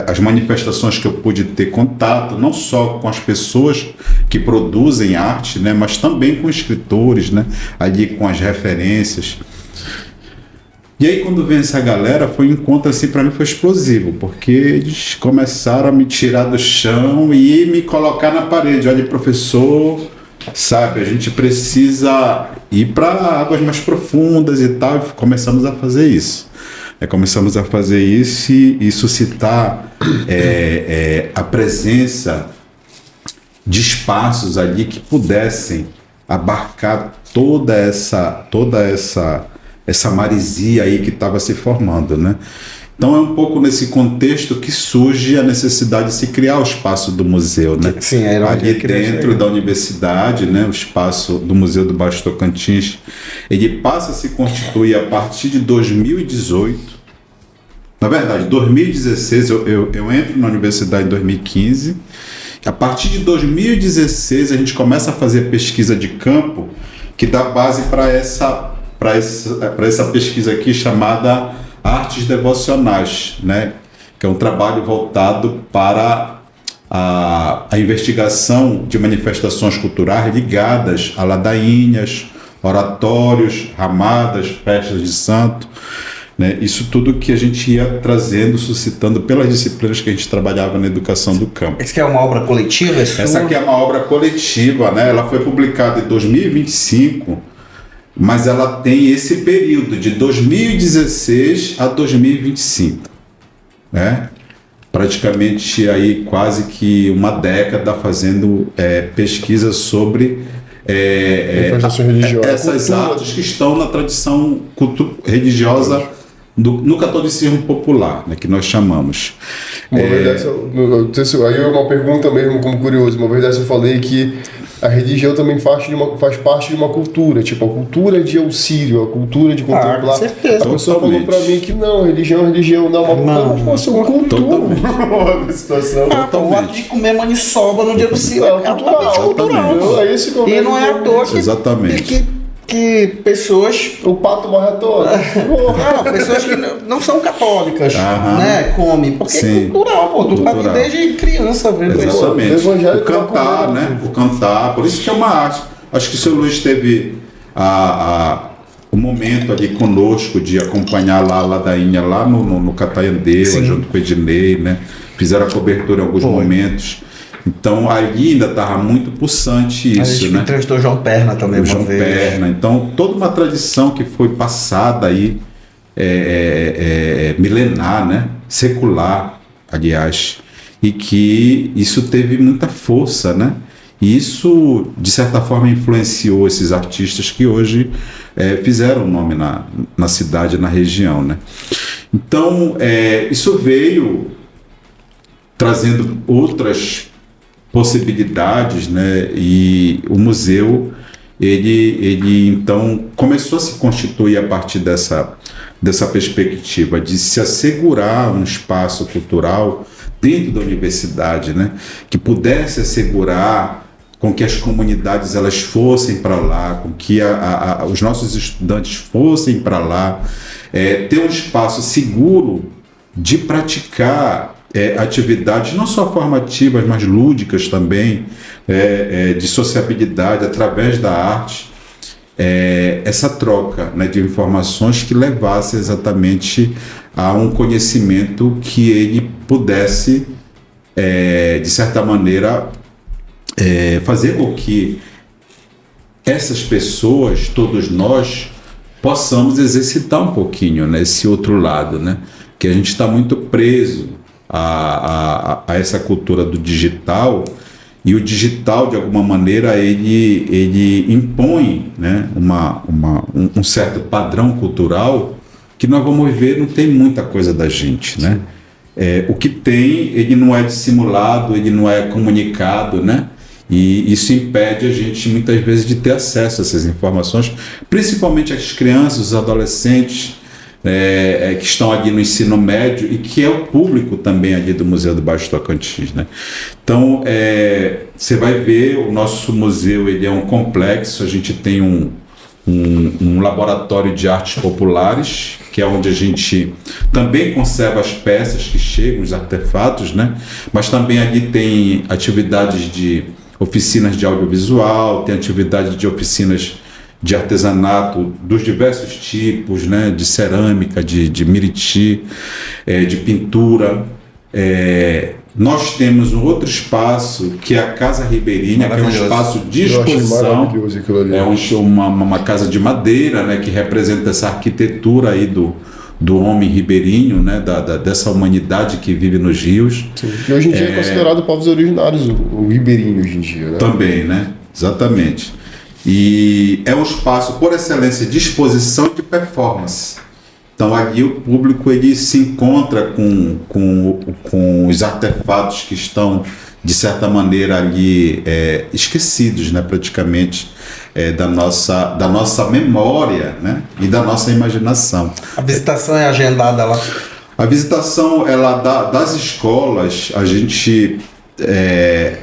As manifestações que eu pude ter contato, não só com as pessoas que produzem arte, né, mas também com escritores, né, ali com as referências. E aí quando vem essa galera, foi um encontro assim, para mim foi explosivo, porque eles começaram a me tirar do chão e me colocar na parede. Olha, professor, sabe, a gente precisa ir para águas mais profundas e tal, e começamos a fazer isso. Começamos a fazer isso e suscitar a presença de espaços ali que pudessem abarcar toda essa maresia aí que estava se formando, né? Então é um pouco nesse contexto que surge a necessidade de se criar o espaço do museu, né? Sim, era ali dentro da universidade, né? O espaço do Museu do Baixo Tocantins, ele passa a se constituir a partir de 2018. Na verdade, 2016, eu entro na universidade em 2015. A partir de 2016 a gente começa a fazer pesquisa de campo que dá base para essa pesquisa aqui chamada Artes Devocionais, né? Que é um trabalho voltado para a investigação de manifestações culturais ligadas a ladainhas, oratórios, ramadas, festas de santo, né? Isso tudo que a gente ia trazendo, suscitando pelas disciplinas que a gente trabalhava na educação do campo. Essa aqui é uma obra coletiva? Essa aqui é uma obra coletiva, né? Ela foi publicada em 2025, mas ela tem esse período de 2016 a 2025, né? Praticamente aí quase que uma década fazendo pesquisa sobre essas artes que estão na tradição religiosa no catolicismo popular, né, que nós chamamos. Uma vez dessa, aí é uma pergunta mesmo como curioso, uma vez dessa eu falei que a religião também faz parte de uma cultura, tipo a cultura de auxílio, a cultura de contemplar. Com certeza. A pessoa falou pra mim que não, religião, não, uma cultura. Situação. O ato de comer maniçoba no dia do Ciro é cultural. É isso que eu e não é à toa que pessoas... O pato morre à toa. Não, pessoas que não são católicas, né, comem, porque é cultural, pô, tu come desde criança vendo isso. Exatamente. O cantar, né, o cantar, por isso que é uma arte. Acho que o seu Luiz teve o momento ali conosco de acompanhar lá a ladainha lá no Cataiandeua, junto com o Ednei, né, fizeram a cobertura em alguns momentos. Então ali ainda estava muito pulsante isso, né? A gente entrevistou o João Perna também, João Perna. Então toda uma tradição que foi passada aí, milenar, né? Secular, aliás, e que isso teve muita força, né? E isso, de certa forma, influenciou esses artistas que hoje fizeram nome na cidade, na região, né? Então, isso veio trazendo outras possibilidades, né? E o museu ele então começou a se constituir a partir dessa perspectiva de se assegurar um espaço cultural dentro da universidade, né? Que pudesse assegurar com que as comunidades elas fossem para lá, com que os nossos estudantes fossem para lá, ter um espaço seguro de praticar atividades não só formativas, mas lúdicas também, de sociabilidade através da arte, essa troca, né, de informações que levasse exatamente a um conhecimento que ele pudesse, de certa maneira, fazer com que essas pessoas, todos nós, possamos exercitar um pouquinho, né, esse outro lado, né, que a gente está muito preso a essa cultura do digital, e o digital, de alguma maneira, ele impõe, né, um certo padrão cultural que nós vamos ver, não tem muita coisa da gente, né? O que tem, ele não é dissimulado, ele não é comunicado, né? E isso impede a gente, muitas vezes, de ter acesso a essas informações, principalmente as crianças, os adolescentes, que estão ali no ensino médio e que é o público também ali do Museu do Baixo Tocantins, né? Então, você vai ver, o nosso museu ele é um complexo, a gente tem um laboratório de artes populares, que é onde a gente também conserva as peças que chegam, os artefatos, né? Mas também ali tem atividades de oficinas de audiovisual, tem atividade de oficinas de artesanato dos diversos tipos, né, de cerâmica, de miriti, de pintura. Nós temos um outro espaço, que é a Casa Ribeirinha, que é um espaço de exposição, uma casa de madeira, né, que representa essa arquitetura aí do do homem ribeirinho, né, dessa humanidade que vive nos rios. Sim. E hoje em dia é considerado povos originários o ribeirinho hoje em dia, né? Também, né? Exatamente. E é um espaço, por excelência, de exposição e de performance. Então ali o público ele se encontra com os artefatos que estão, de certa maneira, ali esquecidos, né, praticamente, da nossa memória, né, e da nossa imaginação. A visitação é agendada lá? A visitação das escolas, a gente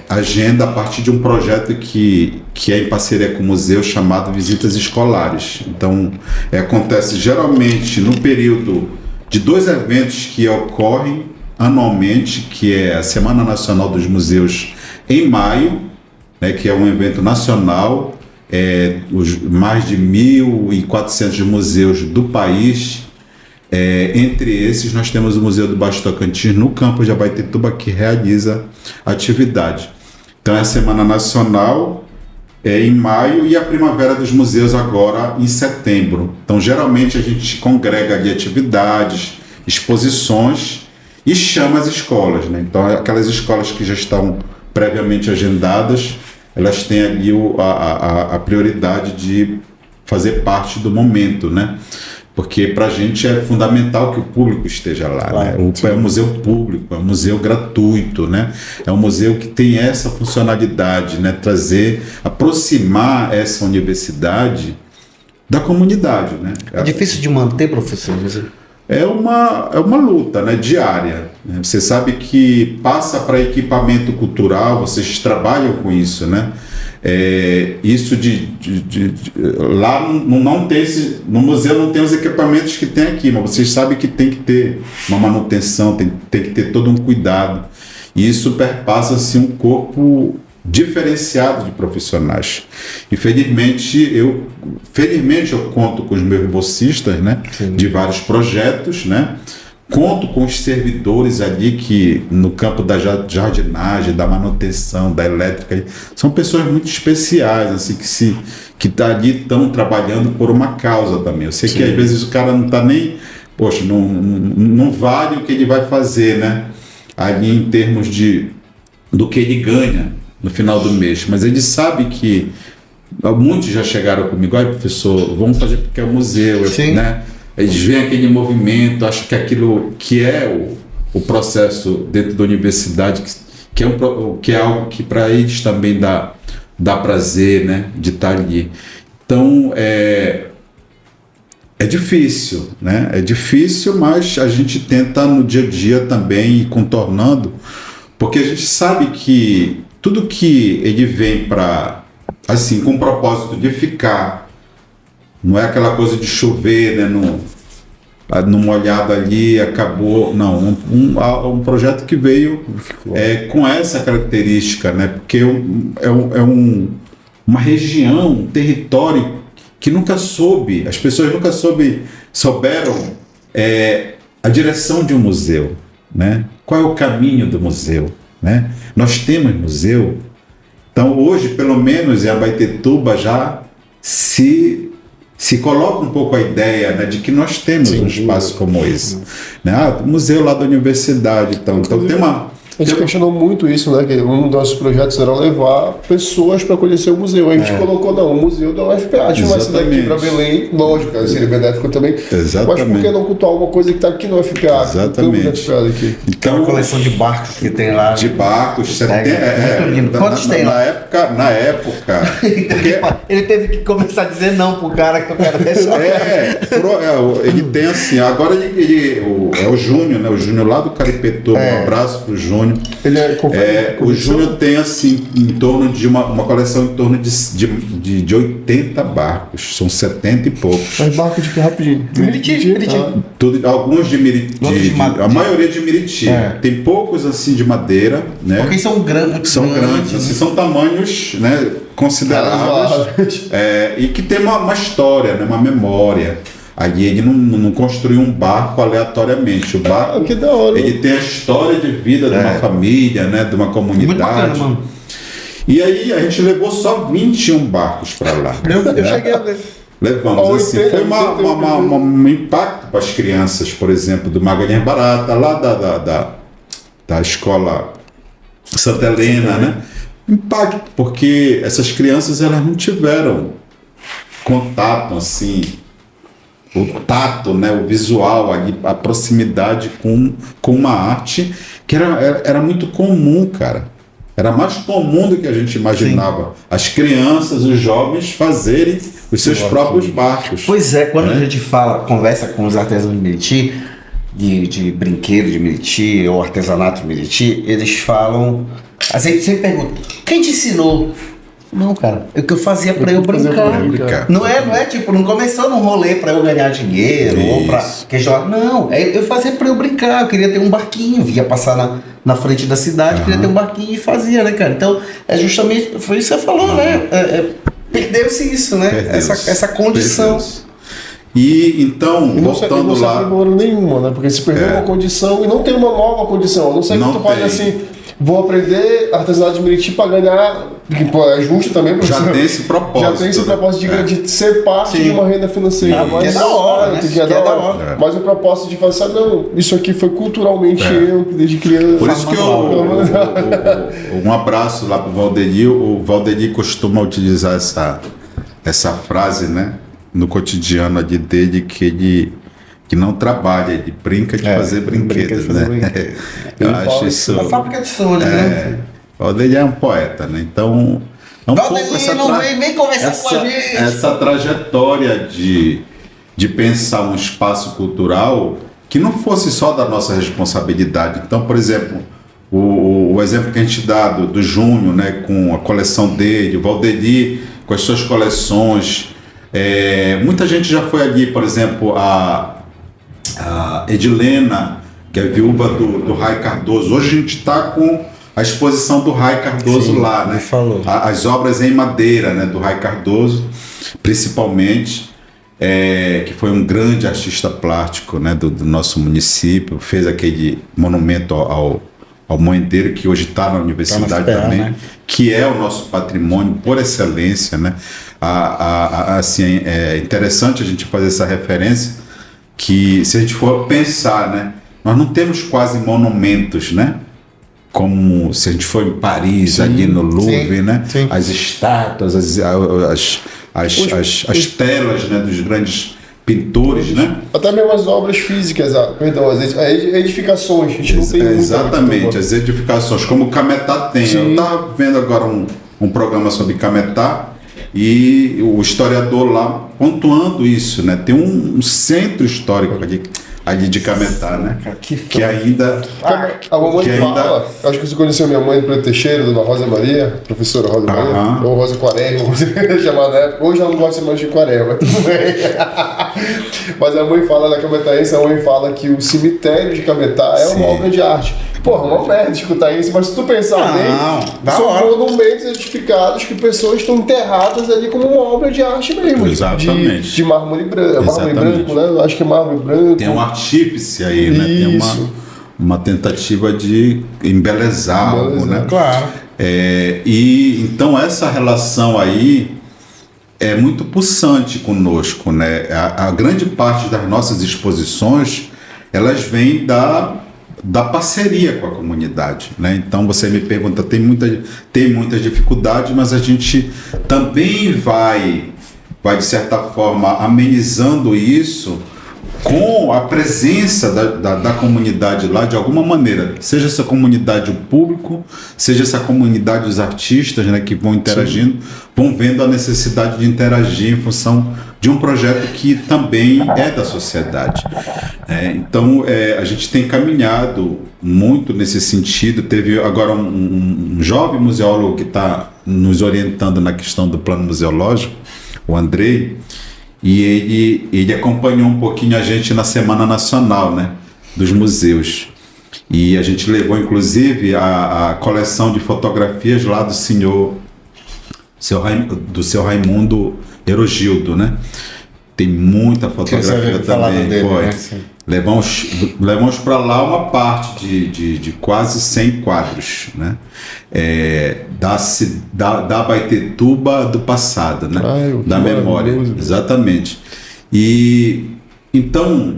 agenda a partir de um projeto que é em parceria com o museu, chamado Visitas Escolares. Então, acontece geralmente no período de 2 eventos que ocorrem anualmente, que é a Semana Nacional dos Museus em maio, né, que é um evento nacional, os mais de 1.400 museus do país. Entre esses, nós temos o Museu do Baixo Tocantins, no campus de Abaetetuba, que realiza atividade. Então, é a Semana Nacional em maio e a Primavera dos Museus agora em setembro. Então, geralmente, a gente congrega ali atividades, exposições e chama as escolas, né? Então, aquelas escolas que já estão previamente agendadas, elas têm ali a prioridade de fazer parte do momento, né? Porque para a gente é fundamental que o público esteja lá, claro, né? É um museu público, é um museu gratuito, né? É um museu que tem essa funcionalidade, né? Aproximar essa universidade da comunidade, né? É difícil de manter, professor? É uma luta, né, diária, né? Você sabe que passa para equipamento cultural, vocês trabalham com isso, né? Isso lá não tem no museu não tem os equipamentos que tem aqui, mas vocês sabem que tem que ter uma manutenção, tem que ter todo um cuidado, e isso perpassa assim, um corpo diferenciado de profissionais. E felizmente eu conto com os meus bolsistas, né, de vários projetos, né? Conto com os servidores ali que, no campo da jardinagem, da manutenção, da elétrica, são pessoas muito especiais, assim, que estão trabalhando por uma causa também. Eu sei que às vezes o cara não está nem, poxa, não vale o que ele vai fazer, né? Ali em termos do que ele ganha no final do mês, mas ele sabe que muitos já chegaram comigo, professor, vamos fazer porque é o museu, né? Eles veem aquele movimento, acham que aquilo que é o processo dentro da universidade, que é algo que para eles também dá prazer, né, de estar ali. Então, é difícil, né? É difícil, mas a gente tenta no dia a dia também ir contornando, porque a gente sabe que tudo que ele vem para, assim, com o propósito de ficar, não é aquela coisa de chover, né, numa olhada ali, acabou. Não, um projeto que veio com essa característica, né, porque uma região, um território que nunca soube, as pessoas nunca souberam a direção de um museu, né? Qual é o caminho do museu, né? Nós temos museu, então hoje, pelo menos em Abaetetuba, já se coloca um pouco a ideia, né, de que nós temos um espaço como esse, né? O museu lá da universidade, então tem uma... A gente questionou muito isso, né? Que um dos nossos projetos era levar pessoas para conhecer o museu. A gente colocou, o museu da UFPA, tinha uma cidade aqui para Belém, lógico, seria benéfico também. Exatamente. Mas por que não cultuar uma coisa que está aqui no UFPA? Exatamente. Aqui? Então, a coleção de barcos que tem lá. De barcos, muito lindo. Quantos tem lá? Na época porque... Ele teve que começar a dizer não pro cara que eu quero deixar. Ele tem assim, agora é o Júnior, né? O Júnior lá do Caripetuba, um abraço pro Júnior. O Júnior tem assim em torno de uma coleção em torno de 80 barcos, são 70 e poucos. Mas barco de que rapidinho? Miriti. Alguns de Miriti, a maioria de Miriti. Tem poucos assim de madeira, né? Porque são grandes. São grandes, assim, são tamanhos, né, consideráveis, e que tem uma história, né, uma memória. Ali ele não construiu um barco aleatoriamente. O barco, que da hora, ele tem a história de vida de uma família, né, de uma comunidade. Muito bacana, mano. E aí a gente levou só 21 barcos para lá. Eu cheguei a ver. Levamos, assim, foi um impacto para as crianças, por exemplo, do Magalhães Barata, lá da escola Santa Helena, né? Impacto, porque essas crianças, elas não tiveram contato, assim, o tato, né, o visual, a proximidade com uma arte que era muito comum, cara. Era mais comum do que a gente imaginava. Sim. As crianças, os jovens fazerem os seus próprios barcos. Pois é, quando a gente conversa com os artesãos de Meriti, de brinquedo de Meriti ou artesanato de Meriti, eles falam... A gente sempre pergunta, quem te ensinou? Não, cara, é o que eu fazia pra eu brincar. Não é tipo, não começou num rolê pra eu ganhar dinheiro ou pra queixar. Não, eu fazia pra eu brincar. Eu queria ter um barquinho, via passar na frente da cidade, queria ter um barquinho e fazia, né, cara? Então, é justamente, foi isso que você falou, né? Perdeu-se isso, né? Essa condição. E então, voltando lá. Não tem nenhuma, né? Porque se perdeu uma condição e não tem uma nova condição. A não ser que tu fale assim. Vou aprender artesanato de Meriti para ganhar, que é justo também. Já tem esse propósito. Já tem esse propósito de ser parte de uma renda financeira. Que é da hora, né? Que é da hora. Mas o propósito de fazer, não, isso aqui foi culturalmente eu, desde criança. Por isso que um abraço lá pro Valdeni. O Valdeni costuma utilizar essa frase, né? No cotidiano dele, que ele... que não trabalha, ele brinca de fazer brinquedos, né? Eu acho isso... A fábrica de sonhos, né? O Valdeni é um poeta, né? Então, é um pouco vem conversar com a gente. Essa trajetória de pensar um espaço cultural que não fosse só da nossa responsabilidade. Então, por exemplo, o exemplo que a gente dá do Júnior, né? Com a coleção dele, o Valdeni com as suas coleções. Muita gente já foi ali, por exemplo, a Edilena, que é viúva do Rai Cardoso. Hoje a gente está com a exposição do Rai Cardoso lá, né? As obras em madeira, né, do Rai Cardoso, principalmente, que foi um grande artista plástico, né, do nosso município, fez aquele monumento ao Moendeiro, que hoje está na universidade também, né? Que é o nosso patrimônio por excelência, né? Assim, é interessante a gente fazer essa referência, que se a gente for pensar, né, nós não temos quase monumentos, né, como se a gente for em Paris, ali no Louvre, né, as estátuas, as telas, né, dos grandes pintores, né? Até mesmo as obras físicas, as edificações, a gente não tem exatamente, as edificações, como o Cametá tem. Eu estava vendo agora um programa sobre Cametá, e o historiador lá pontuando isso, né? Tem um centro histórico ali de Cametá, né? Que ainda... A mamãe fala, acho que você conheceu minha mãe, Preto Teixeira, dona Rosa Maria, professora Rosa Maria, ou Rosa Quaresma, como você queria chamar na época. Hoje ela não gosta mais de Quaresma, mas a mãe fala, na Cametaense, a mãe fala que o cemitério de Cametá é uma obra de arte. Porra, uma merda escutar isso, mas se tu pensar bem, são monumentos edificados que pessoas estão enterradas ali como uma obra de arte mesmo. Exatamente. De mármore branco. Mármore branco, né? Acho que é mármore branco. Tem um artífice aí, né? Tem uma tentativa de embelezar algo, né? Claro. E então essa relação aí é muito pulsante conosco, né? A grande parte das nossas exposições, elas vêm da parceria com a comunidade, né? Então você me pergunta, tem muitas dificuldades, mas a gente também vai de certa forma amenizando isso com a presença da comunidade lá de alguma maneira, seja essa comunidade o público, seja essa comunidade os artistas, né, que vão interagindo, vão vendo a necessidade de interagir em função de um projeto que também é da sociedade. Então a gente tem caminhado muito nesse sentido. Teve agora um jovem museólogo que está nos orientando na questão do plano museológico, o Andrei, e ele acompanhou um pouquinho a gente na Semana Nacional, né, dos museus. E a gente levou, inclusive, a coleção de fotografias lá do seu Raimundo Herogildo, né? tem muita Você fotografia falava também. dele, Foi. né? Sim. Levamos para lá uma parte de quase 100 quadros, né? Da Abaetetuba do passado, né? Da memória, exatamente. E então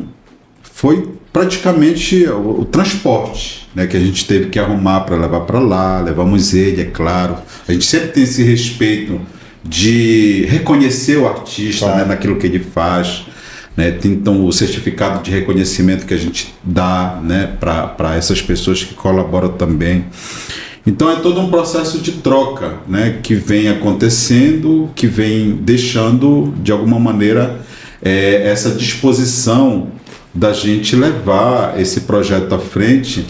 foi praticamente o transporte, né, que a gente teve que arrumar para levar para lá. Levamos ele, é claro. A gente sempre tem esse respeito de reconhecer o artista, Claro. né, naquilo que ele faz. Né? Tem, então, o certificado de reconhecimento que a gente dá, né, para essas pessoas que colaboram também. Então é todo um processo de troca, né, que vem acontecendo, que vem deixando, de alguma maneira, essa disposição da gente levar esse projeto à frente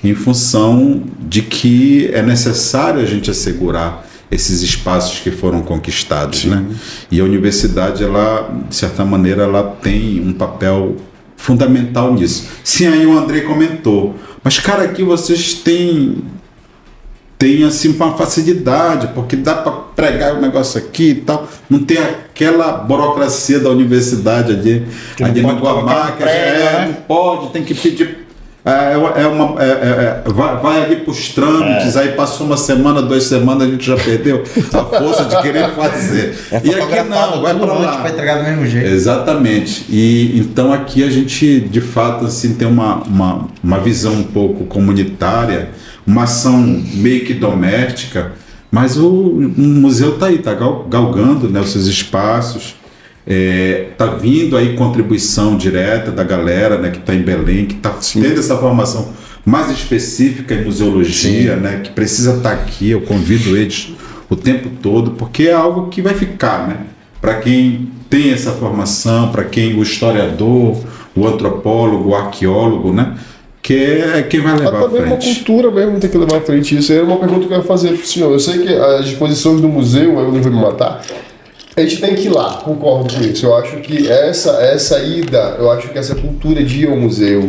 em função de que é necessário a gente assegurar esses espaços que foram conquistados, né? E a universidade, ela, de certa maneira, ela tem um papel fundamental nisso. Sim, aí o Andrei comentou, mas cara, aqui vocês têm assim uma facilidade, porque dá para pregar o negócio aqui e tal, não tem aquela burocracia da universidade ali no Guamá, que não pode, tem que pedir. Vai ali para os trâmites, aí passou uma semana, 2 semanas, a gente já perdeu a força de querer fazer. E aqui não, vai para lá. Vai entregar do mesmo jeito. Exatamente. E então aqui a gente, de fato, assim, tem uma visão um pouco comunitária, uma ação meio que doméstica, mas o museu está aí, está galgando, né, os seus espaços. Está vindo aí contribuição direta da galera, né, que está em Belém, que está tendo essa formação mais específica em museologia, né, que precisa estar aqui. Eu convido eles o tempo todo, porque é algo que vai ficar, né, para quem tem essa formação, para quem o historiador, o antropólogo, o arqueólogo, né, que é quem vai levar à frente. Uma cultura mesmo tem que levar à frente isso. É uma pergunta que eu quero fazer para o senhor. Eu sei que as exposições do museu, eu não vou me matar, a gente tem que ir lá, concordo com isso. Eu acho que essa ida, eu acho que essa cultura de ir ao museu,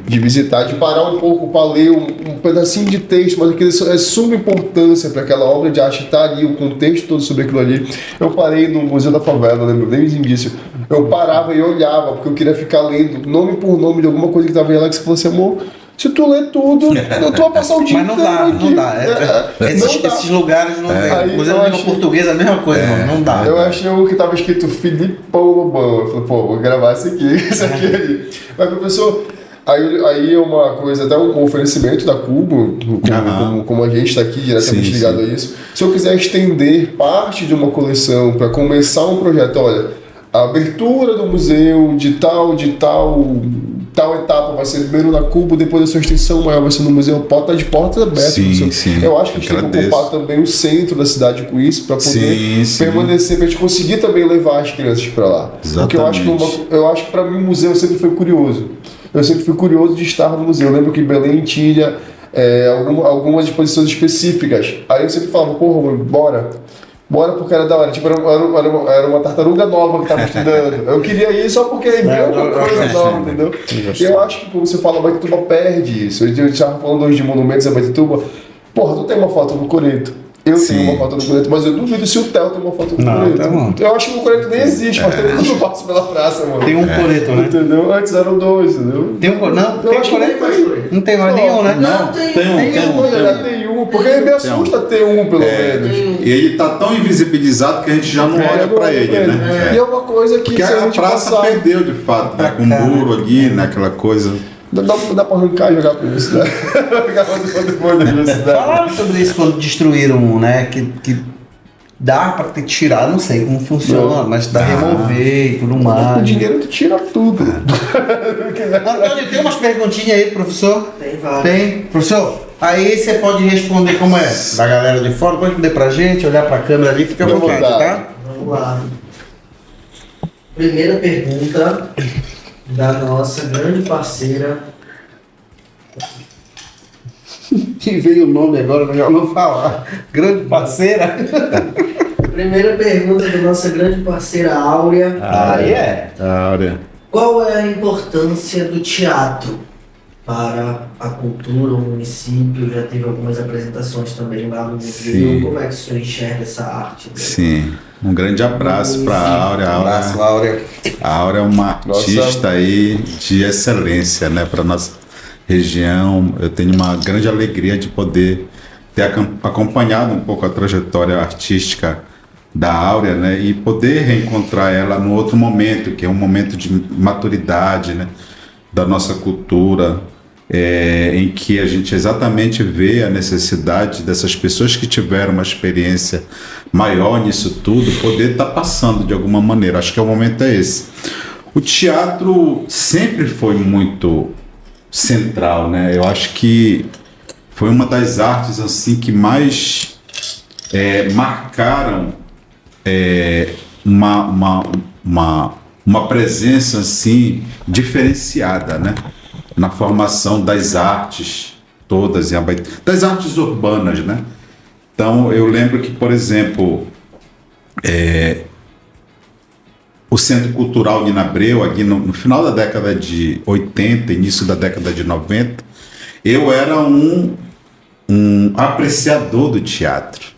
de visitar, de parar um pouco para ler um pedacinho de texto, mas aquilo é suma importância para aquela obra de arte estar ali, o contexto todo sobre aquilo ali. Eu parei no Museu da Favela, lembro desde o início. Eu parava e olhava, porque eu queria ficar lendo nome por nome de alguma coisa que estava lá, que você falou assim, amor, se tu ler tudo, eu tô a passar o dia Mas inteiro não dá. Esses lugares não tem. Museu de língua portuguesa é a mesma coisa, não dá. Eu achei o que estava escrito Filipão Lobão. Eu falei, pô, vou gravar isso aqui ali. Mas, professor, aí é uma coisa, até um oferecimento da Cubo, como a gente está aqui diretamente ligado a isso. Se eu quiser estender parte de uma coleção para começar um projeto, olha, a abertura do museu de tal etapa vai ser primeiro na Cubo, depois a sua extensão maior vai ser no museu, pode estar de portas abertas. Sim. Eu acho que a gente tem que ocupar também o centro da cidade com isso, para poder permanecer, para a gente conseguir também levar as crianças para lá. Exatamente. Porque eu acho que para mim o museu sempre foi curioso. Eu sempre fui curioso de estar no museu. Eu lembro que em Belém tinha algumas exposições específicas. Aí eu sempre falava, porra, bora porque era da hora. Tipo, era uma tartaruga nova que estava estudando. Eu queria ir só porque aí veio uma coisa nova, entendeu? E eu acho que quando você fala Abaetetuba perde isso. Eu estava falando hoje de monumentos a Abaetetuba. Porra, tu tem uma foto no Coreto. Eu tenho uma foto no Coreto, mas eu duvido se o Theo tem uma foto no Coreto. Eu acho que o Coreto nem existe, mas todo mundo passa pela praça, mano. Tem um Coreto, né? Entendeu? Antes eram 2, entendeu? Tem um Coreto? Não, tem Coreto. Não tem mais nenhum, né? Não, tem um. Porque me assusta ter um, pelo menos. E ele tá tão invisibilizado que a gente já não olha para ele, né? E é uma coisa que porque a praça perdeu, de fato, né? Com o muro ali, né? Aquela coisa. Dá pra arrancar e jogar pra universidade. Falaram sobre isso quando destruíram, né? Que dá pra ter tirado, não sei como funciona, mas dá remover e tudo mais. Com dinheiro tu tira tudo. Antônio, tem umas perguntinhas aí, professor? Tem várias. Tem? Professor, aí você pode responder como é da galera de fora, pode responder pra gente, olhar pra câmera ali, fica à vontade, tá? Vamos lá. Primeira pergunta da nossa grande parceira. Que veio o nome agora, não já vou falar. Grande parceira. Primeira pergunta da nossa grande parceira Áurea. Aí é. Áurea. Qual é a importância do teatro para a cultura, o município? Já teve algumas apresentações também lá no museu. Sim. Como é que o senhor enxerga essa arte? Sim. Um grande abraço para a Áurea. Abraço, Áurea. A Áurea é uma artista aí de excelência, né, para nossa região. Eu tenho uma grande alegria de poder ter acompanhado um pouco a trajetória artística da Áurea, né, e poder reencontrar ela num outro momento, que é um momento de maturidade, né, da nossa cultura, em que a gente exatamente vê a necessidade dessas pessoas que tiveram uma experiência maior nisso tudo, poder estar passando de alguma maneira. Acho que o momento é esse. O teatro sempre foi muito central, né? Eu acho que foi uma das artes assim que mais marcaram uma presença assim diferenciada, né, na formação das artes todas, das artes urbanas, né? Então eu lembro que, por exemplo, o Centro Cultural Nina Abreu, aqui no final da década de 80, início da década de 90, eu era um apreciador do teatro.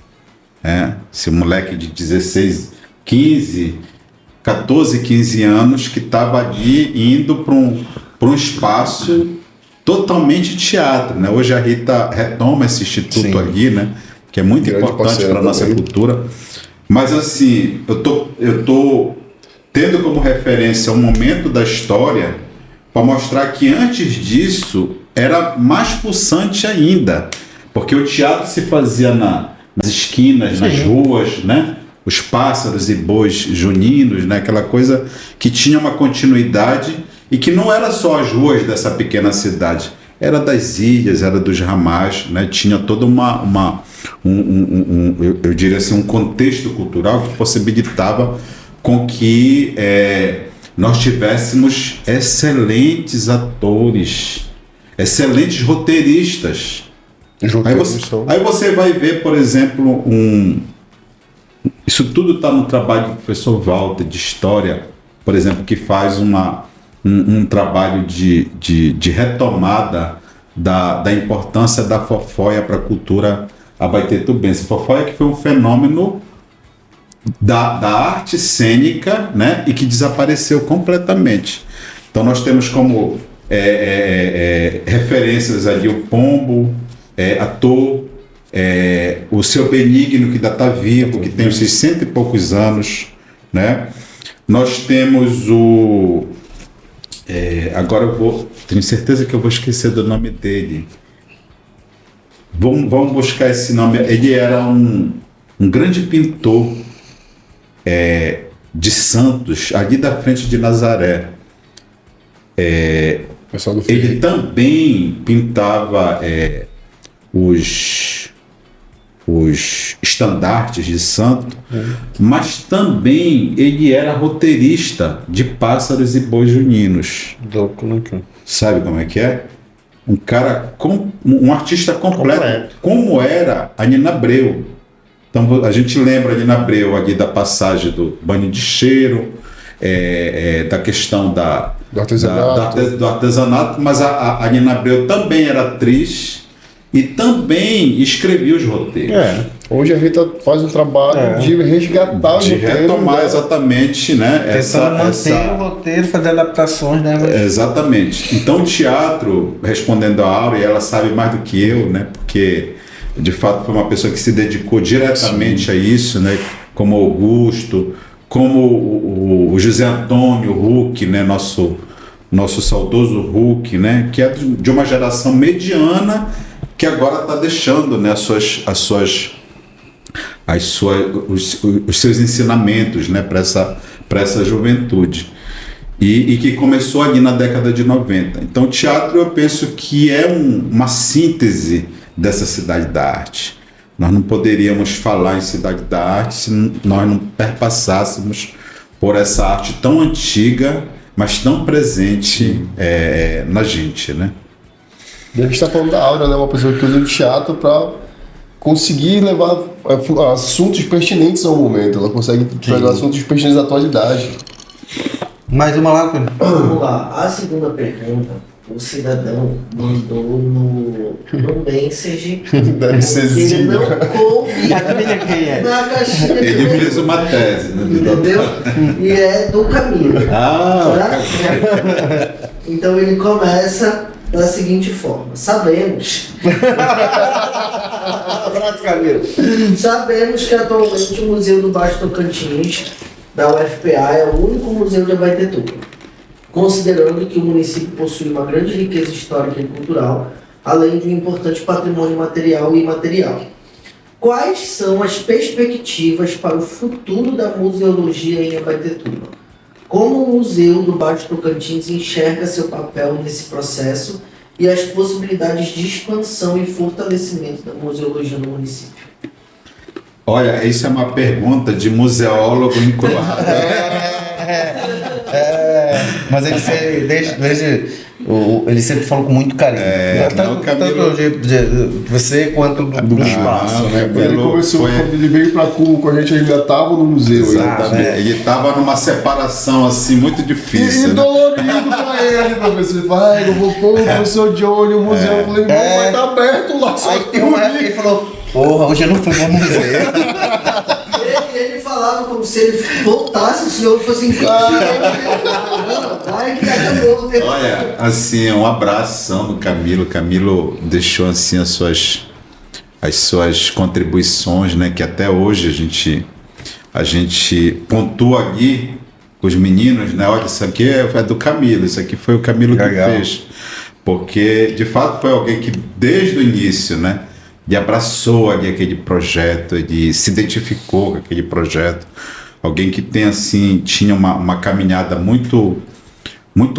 Esse moleque de 16, 14, 15 anos que estava ali indo para um espaço totalmente teatro, né? Hoje a Rita retoma esse instituto ali, né? Que é muito Grande importante para a nossa cultura. Mas assim, eu tô tendo como referência um momento da história para mostrar que antes disso era mais pulsante ainda, porque o teatro se fazia nas esquinas, nas ruas, né? Os pássaros e bois juninos, né? Aquela coisa que tinha uma continuidade e que não era só as ruas dessa pequena cidade, era das ilhas, era dos ramais, né? Tinha toda eu diria assim, um contexto cultural que possibilitava com que nós tivéssemos excelentes atores, excelentes roteiristas. Aí você vai ver, por exemplo, isso tudo está no trabalho do professor Walter, de História, por exemplo, que faz um trabalho de retomada da importância da Fofóia para a cultura abaetetubense. Fofóia que foi um fenômeno da arte cênica, né, e que desapareceu completamente. Então nós temos como referências ali o Pombo, ator, o Seu Benigno, que ainda está vivo, que tem uns 60 e poucos anos, né? Nós temos agora tenho certeza que eu vou esquecer do nome dele. Vamos buscar esse nome. Ele era um grande pintor de Santos, ali da frente de Nazaré. Ele também pintava os estandartes de santo, mas também ele era roteirista de Pássaros e Bois Juninos. Sabe como é que é? Um cara, um artista completo, como era a Nina Abreu. Então a gente lembra a Nina Abreu ali da passagem do Banho de Cheiro, da questão do artesanato, mas a Nina Abreu também era atriz e também escrevia os roteiros. Hoje a Rita faz um trabalho de resgatar os roteiros. De retomar exatamente, né? Manter o roteiro, fazer adaptações, né? Exatamente. Então o teatro, respondendo a Áurea, ela sabe mais do que eu, né? Porque de fato foi uma pessoa que se dedicou diretamente a isso, né? Como Augusto, como o José Antônio Huck, né? Nosso saudoso Huck, né? Que é de uma geração mediana que agora está deixando, né, os seus ensinamentos, né, para essa juventude. E que começou ali na década de 90. Então o teatro, eu penso que é uma síntese dessa cidade da arte. Nós não poderíamos falar em cidade da arte se nós não perpassássemos por essa arte tão antiga, mas tão presente na gente, né? E a gente está falando da Áurea, né? Uma pessoa que usa o teatro para conseguir levar assuntos pertinentes ao momento. Ela consegue trazer assuntos pertinentes à atualidade. Mais uma lá, Vamos lá. A segunda pergunta o cidadão mandou no Message Deve ser que ele não Zíbia. coube Adivinha quem é? na caixinha de Ele perguntas. fez uma tese, né? Entendeu? E é do Camilo. Ah, Tá? Então ele começa da seguinte forma: sabemos Abraço, Camilo. que atualmente o Museu do Baixo Tocantins da UFPA é o único museu de Abaetetuba, considerando que o município possui uma grande riqueza histórica e cultural, além de um importante patrimônio material e imaterial. Quais são as perspectivas para o futuro da museologia em Abaetetuba? Como o Museu do Baixo Tocantins enxerga seu papel nesse processo e as possibilidades de expansão e fortalecimento da museologia no município? olha, isso é uma pergunta de museólogo encruado. Mas ele ele sempre fala com muito carinho. não, Camilo- tanto de você quanto do espaço, né? Camilo Ele começou, foi- quando ele veio pra Cuba com a gente, ele ainda tava no museu. Exatamente. né? Ele estava numa separação assim muito E difícil. Né? dolorido pra ele, professor. Ele falou, eu vou pôr o professor Johnny, o museu. Eu falei, irmão, vai estar aberto lá. Só Aí que tem uma época que ele falou, porra, hoje eu não fui pro museu. Ele falava como se ele voltasse, o senhor fosse em vai que acabou o tempo. Olha, assim, um abração no Camilo. Camilo deixou assim as suas contribuições, né? Que até hoje a gente pontua aqui com os meninos, né? Olha, isso aqui é do Camilo, isso aqui foi o Camilo que Legal. fez. Porque, de fato, foi alguém que, desde o início, né? E abraçou ali aquele projeto, ele se identificou com aquele projeto. Alguém que tem, assim, tinha uma caminhada muito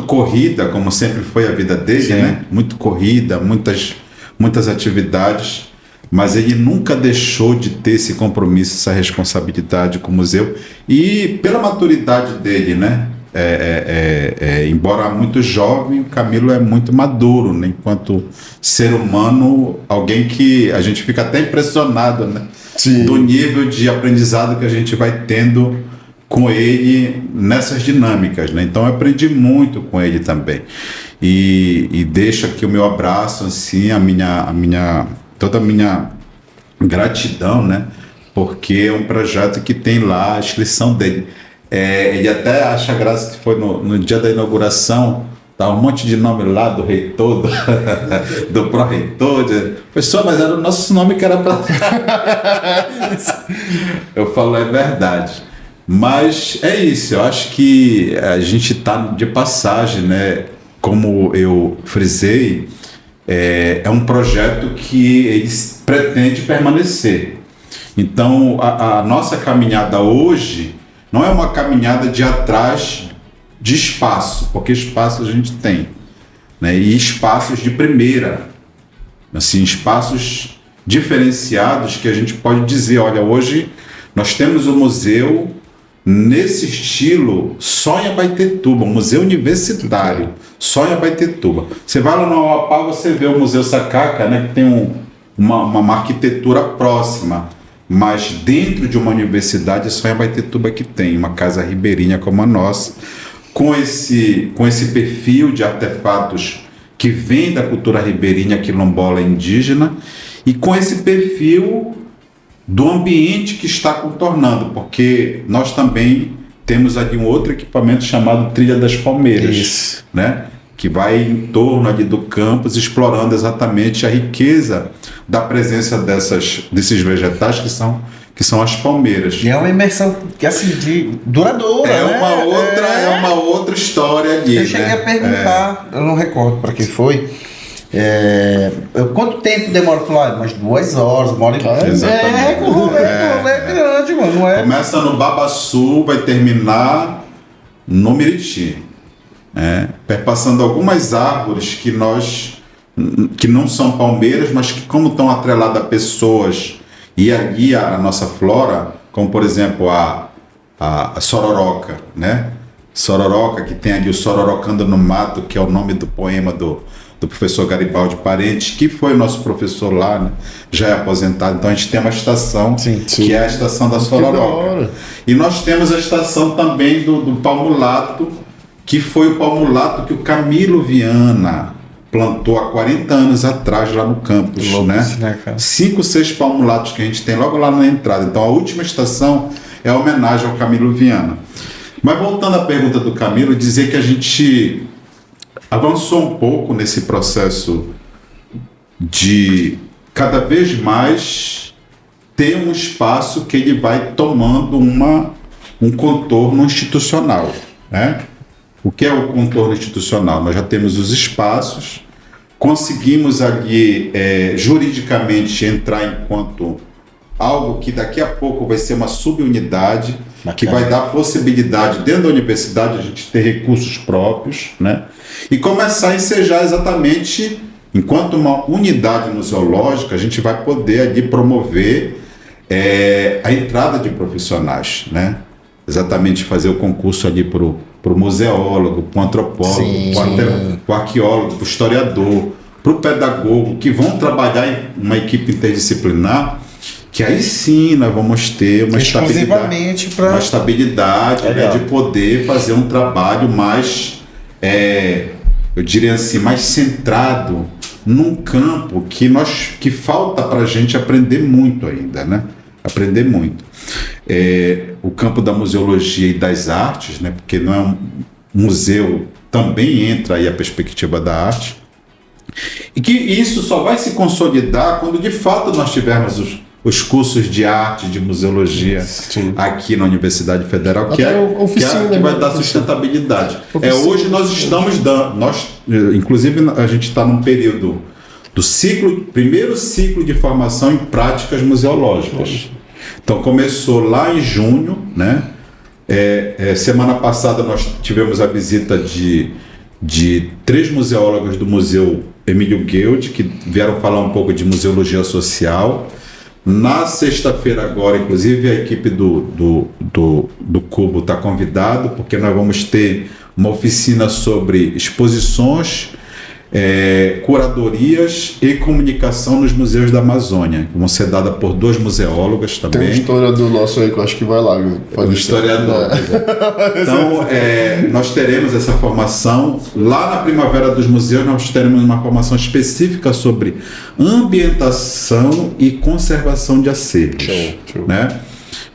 corrida, como sempre foi a vida dele, Sim. né? Muito corrida, muitas atividades, mas ele nunca deixou de ter esse compromisso, essa responsabilidade com o museu. E pela maturidade dele, né? Embora muito jovem, o Camilo é muito maduro, né? Enquanto ser humano, alguém que a gente fica até impressionado, né? Sim. Do nível de aprendizado que a gente vai tendo com ele nessas dinâmicas, né? Então eu aprendi muito com ele também. E deixo aqui o meu abraço, assim, toda a minha gratidão, né? Porque é um projeto que tem lá a inscrição dele. Ele até acha graça que foi no dia da inauguração, tá um monte de nome lá do reitor, do pró-reitor. Pessoal, mas era o nosso nome que era para. Eu falo, é verdade. Mas é isso, eu acho que a gente está de passagem, né? Como eu frisei, é um projeto que ele pretende permanecer. Então, a nossa caminhada hoje não é uma caminhada de atrás de espaço, porque espaço a gente tem, né? E espaços de primeira, assim, espaços diferenciados que a gente pode dizer, olha, hoje nós temos um museu nesse estilo só em Abaetetuba, um museu universitário, só em Abaetetuba. Você vai lá no Amapá, você vê o Museu Sacaca, né, que tem uma arquitetura próxima, mas dentro de uma universidade só em Abaetetuba que tem uma casa ribeirinha como a nossa, com esse perfil de artefatos que vem da cultura ribeirinha, quilombola, indígena, e com esse perfil do ambiente que está contornando, porque nós também temos ali um outro equipamento chamado Trilha das Palmeiras, Isso. né? Que vai em torno ali do campus, explorando exatamente a riqueza da presença desses vegetais que são as palmeiras. E é uma imersão que assim, duradoura, É né? uma outra história ali. Eu cheguei né? a perguntar, eu não recordo para quem foi. Quanto tempo demora? Falar, umas 2 horas, 1h30. Exatamente. O rolê é grande, mano. Não é? Começa no Babaçu, vai terminar no Miriti. Perpassando algumas árvores que não são palmeiras, mas que, como estão atreladas a pessoas e ali a nossa flora, como por exemplo a sororoca, né? Sororoca, que tem ali o Sororocando no Mato, que é o nome do poema do professor Garibaldi Parentes, que foi o nosso professor lá, né? Já é aposentado. Então a gente tem uma estação que é a estação da Sororoca. E nós temos a estação também do Palmulato, que foi o Palmulato que o Camilo Viana plantou há 40 anos atrás lá no campus, né? Isso, né, cara? 5, 6 palmulatos que a gente tem logo lá na entrada. Então a última estação é a homenagem ao Camilo Viana. Mas voltando à pergunta do Camilo, dizer que a gente avançou um pouco nesse processo de cada vez mais ter um espaço que ele vai tomando um contorno institucional, né? O que é o contorno institucional? Nós já temos os espaços, conseguimos ali juridicamente entrar enquanto algo que daqui a pouco vai ser uma subunidade, que vai dar possibilidade dentro da universidade a gente ter recursos próprios, né? E começar a ensejar exatamente, enquanto uma unidade museológica, a gente vai poder ali promover a entrada de profissionais, né? Exatamente fazer o concurso ali para o museólogo, para o antropólogo, para o arqueólogo, para o historiador, para o pedagogo, que vão trabalhar em uma equipe interdisciplinar, que aí sim nós vamos ter uma Exclusivamente para... estabilidade, né, de poder fazer um trabalho mais, eu diria assim, mais centrado num campo que falta para a gente aprender muito ainda, né? Aprender muito. O campo da museologia e das artes, né? Porque não é um museu, também entra aí a perspectiva da arte, e que isso só vai se consolidar quando de fato nós tivermos os cursos de arte, de museologia aqui na Universidade Federal, que vai dar sustentabilidade. Hoje nós estamos dando, inclusive a gente está num período do primeiro ciclo de formação em práticas museológicas. Então começou lá em junho, né? Semana passada nós tivemos a visita de 3 museólogos do Museu Emílio Guild, que vieram falar um pouco de museologia social. Na sexta-feira agora, inclusive, a equipe do Cubo está convidado, porque nós vamos ter uma oficina sobre exposições, curadorias e comunicação nos museus da Amazônia, que vão ser dadas por 2 museólogas também. Tem um historiador nosso aí que eu acho que vai lá. O historiador. Então, nós teremos essa formação. Lá na Primavera dos Museus, nós teremos uma formação específica sobre ambientação e conservação de acervos. Show. Né?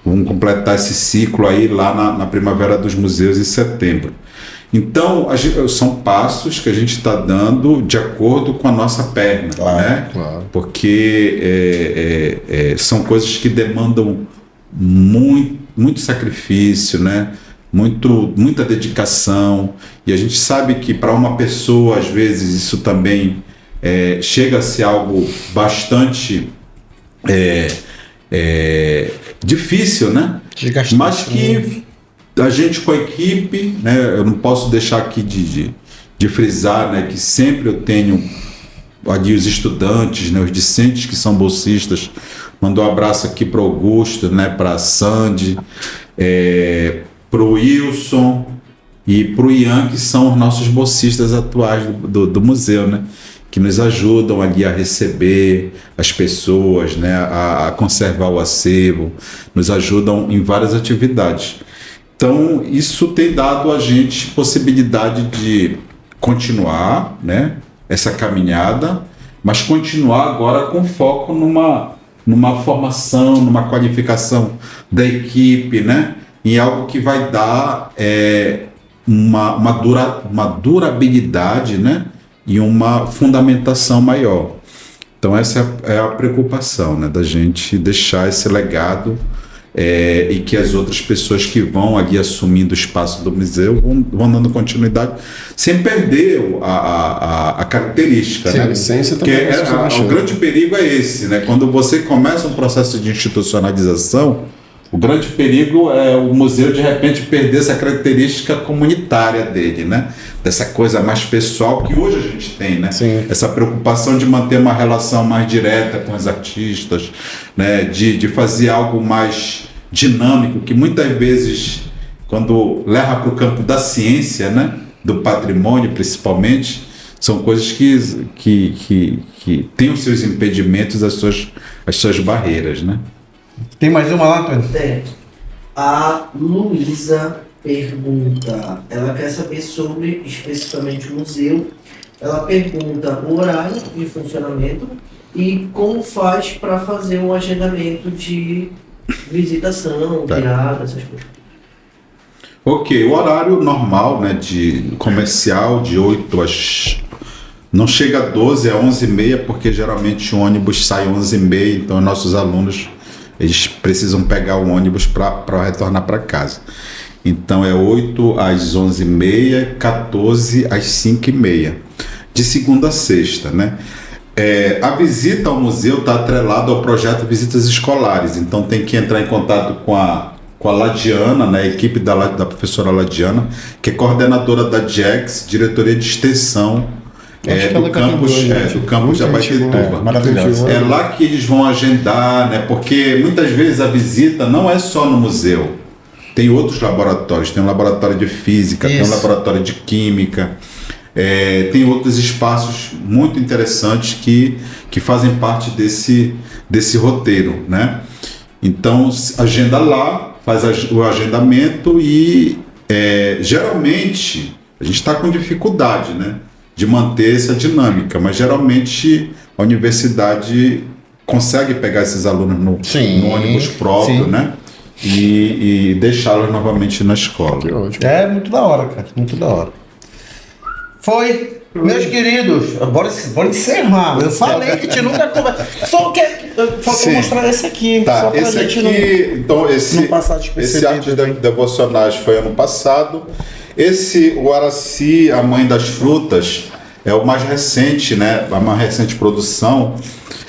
Vamos completar esse ciclo aí lá na Primavera dos Museus em setembro. Então, são passos que a gente está dando de acordo com a nossa perna, né? Claro. Porque são coisas que demandam muito sacrifício, né? Muita dedicação, e a gente sabe que para uma pessoa, às vezes, isso também chega a ser algo bastante difícil, né? Mas que a gente com a equipe, né, eu não posso deixar aqui de frisar, né, que sempre eu tenho ali os estudantes, né, os discentes que são bolsistas. Mandou um abraço aqui para o Augusto, né, para a Sandy, para o Wilson e para o Ian, que são os nossos bolsistas atuais do museu, né, que nos ajudam ali a receber as pessoas, né, a conservar o acervo, nos ajudam em várias atividades. Então, isso tem dado a gente possibilidade de continuar, né, essa caminhada, mas continuar agora com foco numa formação, numa qualificação da equipe, né, em algo que vai dar uma durabilidade, né, e uma fundamentação maior. Então, essa é a preocupação, né, da gente deixar esse legado. E que as outras pessoas que vão ali assumindo o espaço do museu vão dando continuidade, sem perder a característica. Sim, né? a essência Porque também. o grande perigo é esse, né? Quando você começa um processo de institucionalização, o grande perigo é o museu de repente perder essa característica comunitária dele, né? Dessa coisa mais pessoal que hoje a gente tem, né? Sim. Essa preocupação de manter uma relação mais direta com os artistas, né? De fazer algo mais dinâmico, que muitas vezes, quando leva para o campo da ciência, né? Do patrimônio principalmente, são coisas que têm os seus impedimentos, as suas barreiras, né? Tem mais uma lá, Antônio? Tem. A Luísa pergunta, ela quer saber sobre especificamente o museu, ela pergunta o horário de funcionamento e como faz para fazer um agendamento de visitação, piada, essas coisas. Ok, o horário normal, né, de comercial, de 8 às... Não chega a 12, é 11h30, porque geralmente o ônibus sai 11h30, então nossos alunos, eles precisam pegar o ônibus para retornar para casa. Então é 8 às 11h30, 14 às 5h30, de segunda a sexta, né? A visita ao museu está atrelada ao projeto Visitas Escolares, então tem que entrar em contato com a Ladiana, né, a equipe da professora Ladiana, que é coordenadora da DIEX, Diretoria de Extensão do campus de Abaetetuba. Maravilhoso. É lá que eles vão agendar, né, porque muitas vezes a visita não é só no museu, tem outros laboratórios, tem um laboratório de física, tem um laboratório de química, tem outros espaços muito interessantes que fazem parte desse roteiro, né? Então, agenda lá, faz o agendamento e geralmente a gente está com dificuldade, né, de manter essa dinâmica, mas geralmente a universidade consegue pegar esses alunos no ônibus próprio, né, e deixá-los novamente na escola. Que ótimo. É muito da hora, cara, muito da hora. Foi, meus queridos, bora encerrar. Eu falei que a gente nunca conversa. Só faltou mostrar esse aqui. Tá, só pra esse gente aqui, então não passar esse arte devocionais foi ano passado. O Araci, a Mãe das Frutas, é o mais recente, né? A mais recente produção.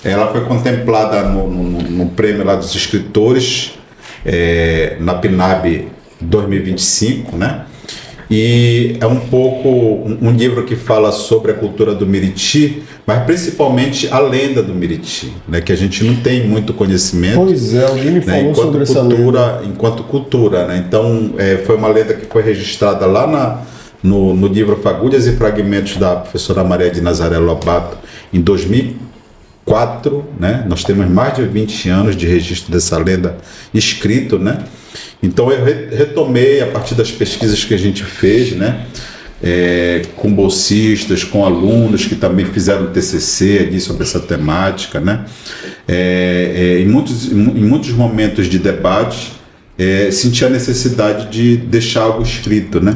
Ela foi contemplada no prêmio lá dos escritores, na PNAB 2025, né? E é um pouco um livro que fala sobre a cultura do Miriti, mas principalmente a lenda do Miriti, né, que a gente não tem muito conhecimento. Pois é, alguém me falou sobre essa lenda. Enquanto cultura, né? Então, foi uma lenda que foi registrada lá no livro Fagulhas e Fragmentos da professora Maria de Nazaré Lobato, em 2004, né? Nós temos mais de 20 anos de registro dessa lenda escrito, né? Então eu retomei a partir das pesquisas que a gente fez, né, com bolsistas, com alunos que também fizeram TCC ali sobre essa temática, né, em muitos momentos de debate, senti a necessidade de deixar algo escrito, né.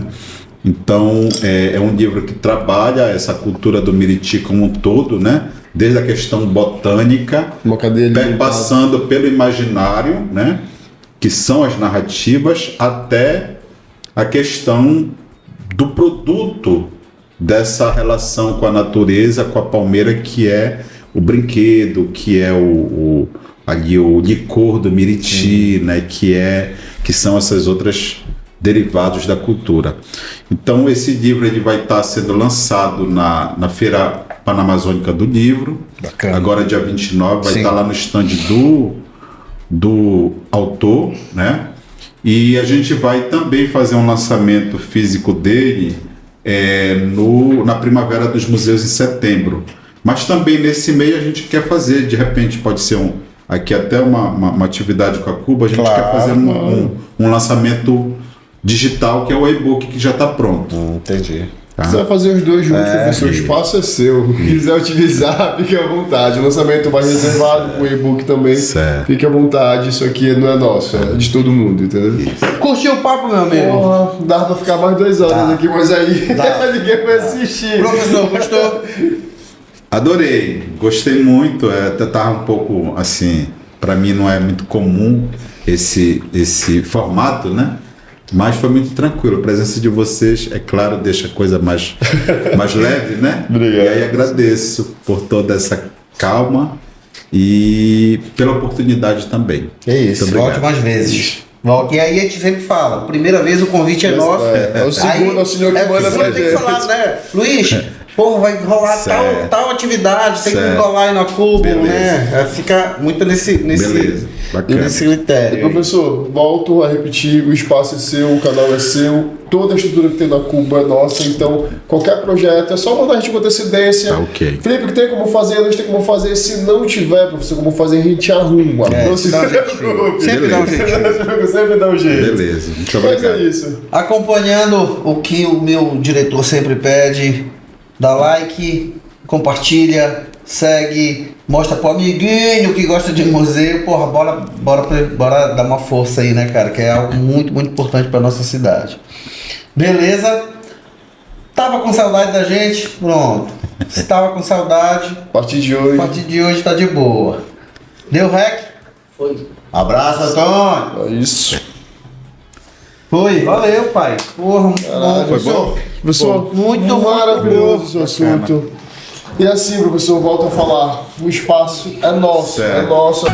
Então é um livro que trabalha essa cultura do Miriti como um todo, né, desde a questão botânica, passando pelo imaginário, né, que são as narrativas, até a questão do produto dessa relação com a natureza, com a palmeira, que é o brinquedo, que é o licor do Miriti, né, que são essas outras derivados da cultura. Então esse livro ele vai estar sendo lançado na Feira Panamazônica do Livro. Bacana. Agora dia 29, vai estar lá no stand do autor, né? E a gente vai também fazer um lançamento físico dele na Primavera dos Museus em setembro. Mas também nesse meio a gente quer fazer, de repente pode ser aqui até uma atividade com a Cuba, a gente quer fazer um lançamento digital, que é o e-book que já está pronto. Entendi. Você vai fazer os dois juntos, professor. O espaço é seu. Se quiser utilizar, fique à vontade. O lançamento mais reservado com o e-book também. Certo. Fique à vontade. Isso aqui não é nosso, é de todo mundo, entendeu? Curtiu o papo, meu amigo? Porra, dá pra ficar mais 2 horas aqui, mas aí ninguém vai assistir. Professor, gostou? Adorei. Gostei muito. Até tava um pouco assim, pra mim não é muito comum esse formato, né? Mas foi muito tranquilo. A presença de vocês, é claro, deixa a coisa mais leve, né? Obrigado. E aí agradeço por toda essa calma e pela oportunidade também. É isso. Volte mais vezes. E aí a gente sempre fala, primeira vez o convite é nosso. É o segundo, é o senhor que manda pra gente. Tem que falar, né? Luiz, vai rolar tal atividade, tem que rolar aí na Cuba, né? Fica muito nesse critério. E, professor, volto a repetir, o espaço é seu, o canal é seu, toda a estrutura que tem na Cuba é nossa, então qualquer projeto é só mandar a gente com antecedência. Ok. Felipe, que tem como fazer, a gente tem como fazer, se não tiver, professor, como fazer, a gente arruma. Não se preocupe. Sempre dá um jeito. Sempre dá um jeito. Beleza, muito obrigado. Mas é isso. Acompanhando o que o meu diretor sempre pede, dá like, compartilha, segue, mostra pro amiguinho que gosta de museu. Porra, bora dar uma força aí, né, cara? Que é algo muito, muito importante pra nossa cidade. Beleza? Tava com saudade da gente? Pronto. Se tava com saudade, A partir de hoje. a partir de hoje tá de boa. Deu rec? Foi. Abraço, Antônio. É isso. Foi, valeu, pai. Porra, muito bom. Foi bom? Professor, Muito maravilhoso bom. esse assunto. E assim, professor, volto a falar. O espaço é nosso. Certo. É nosso.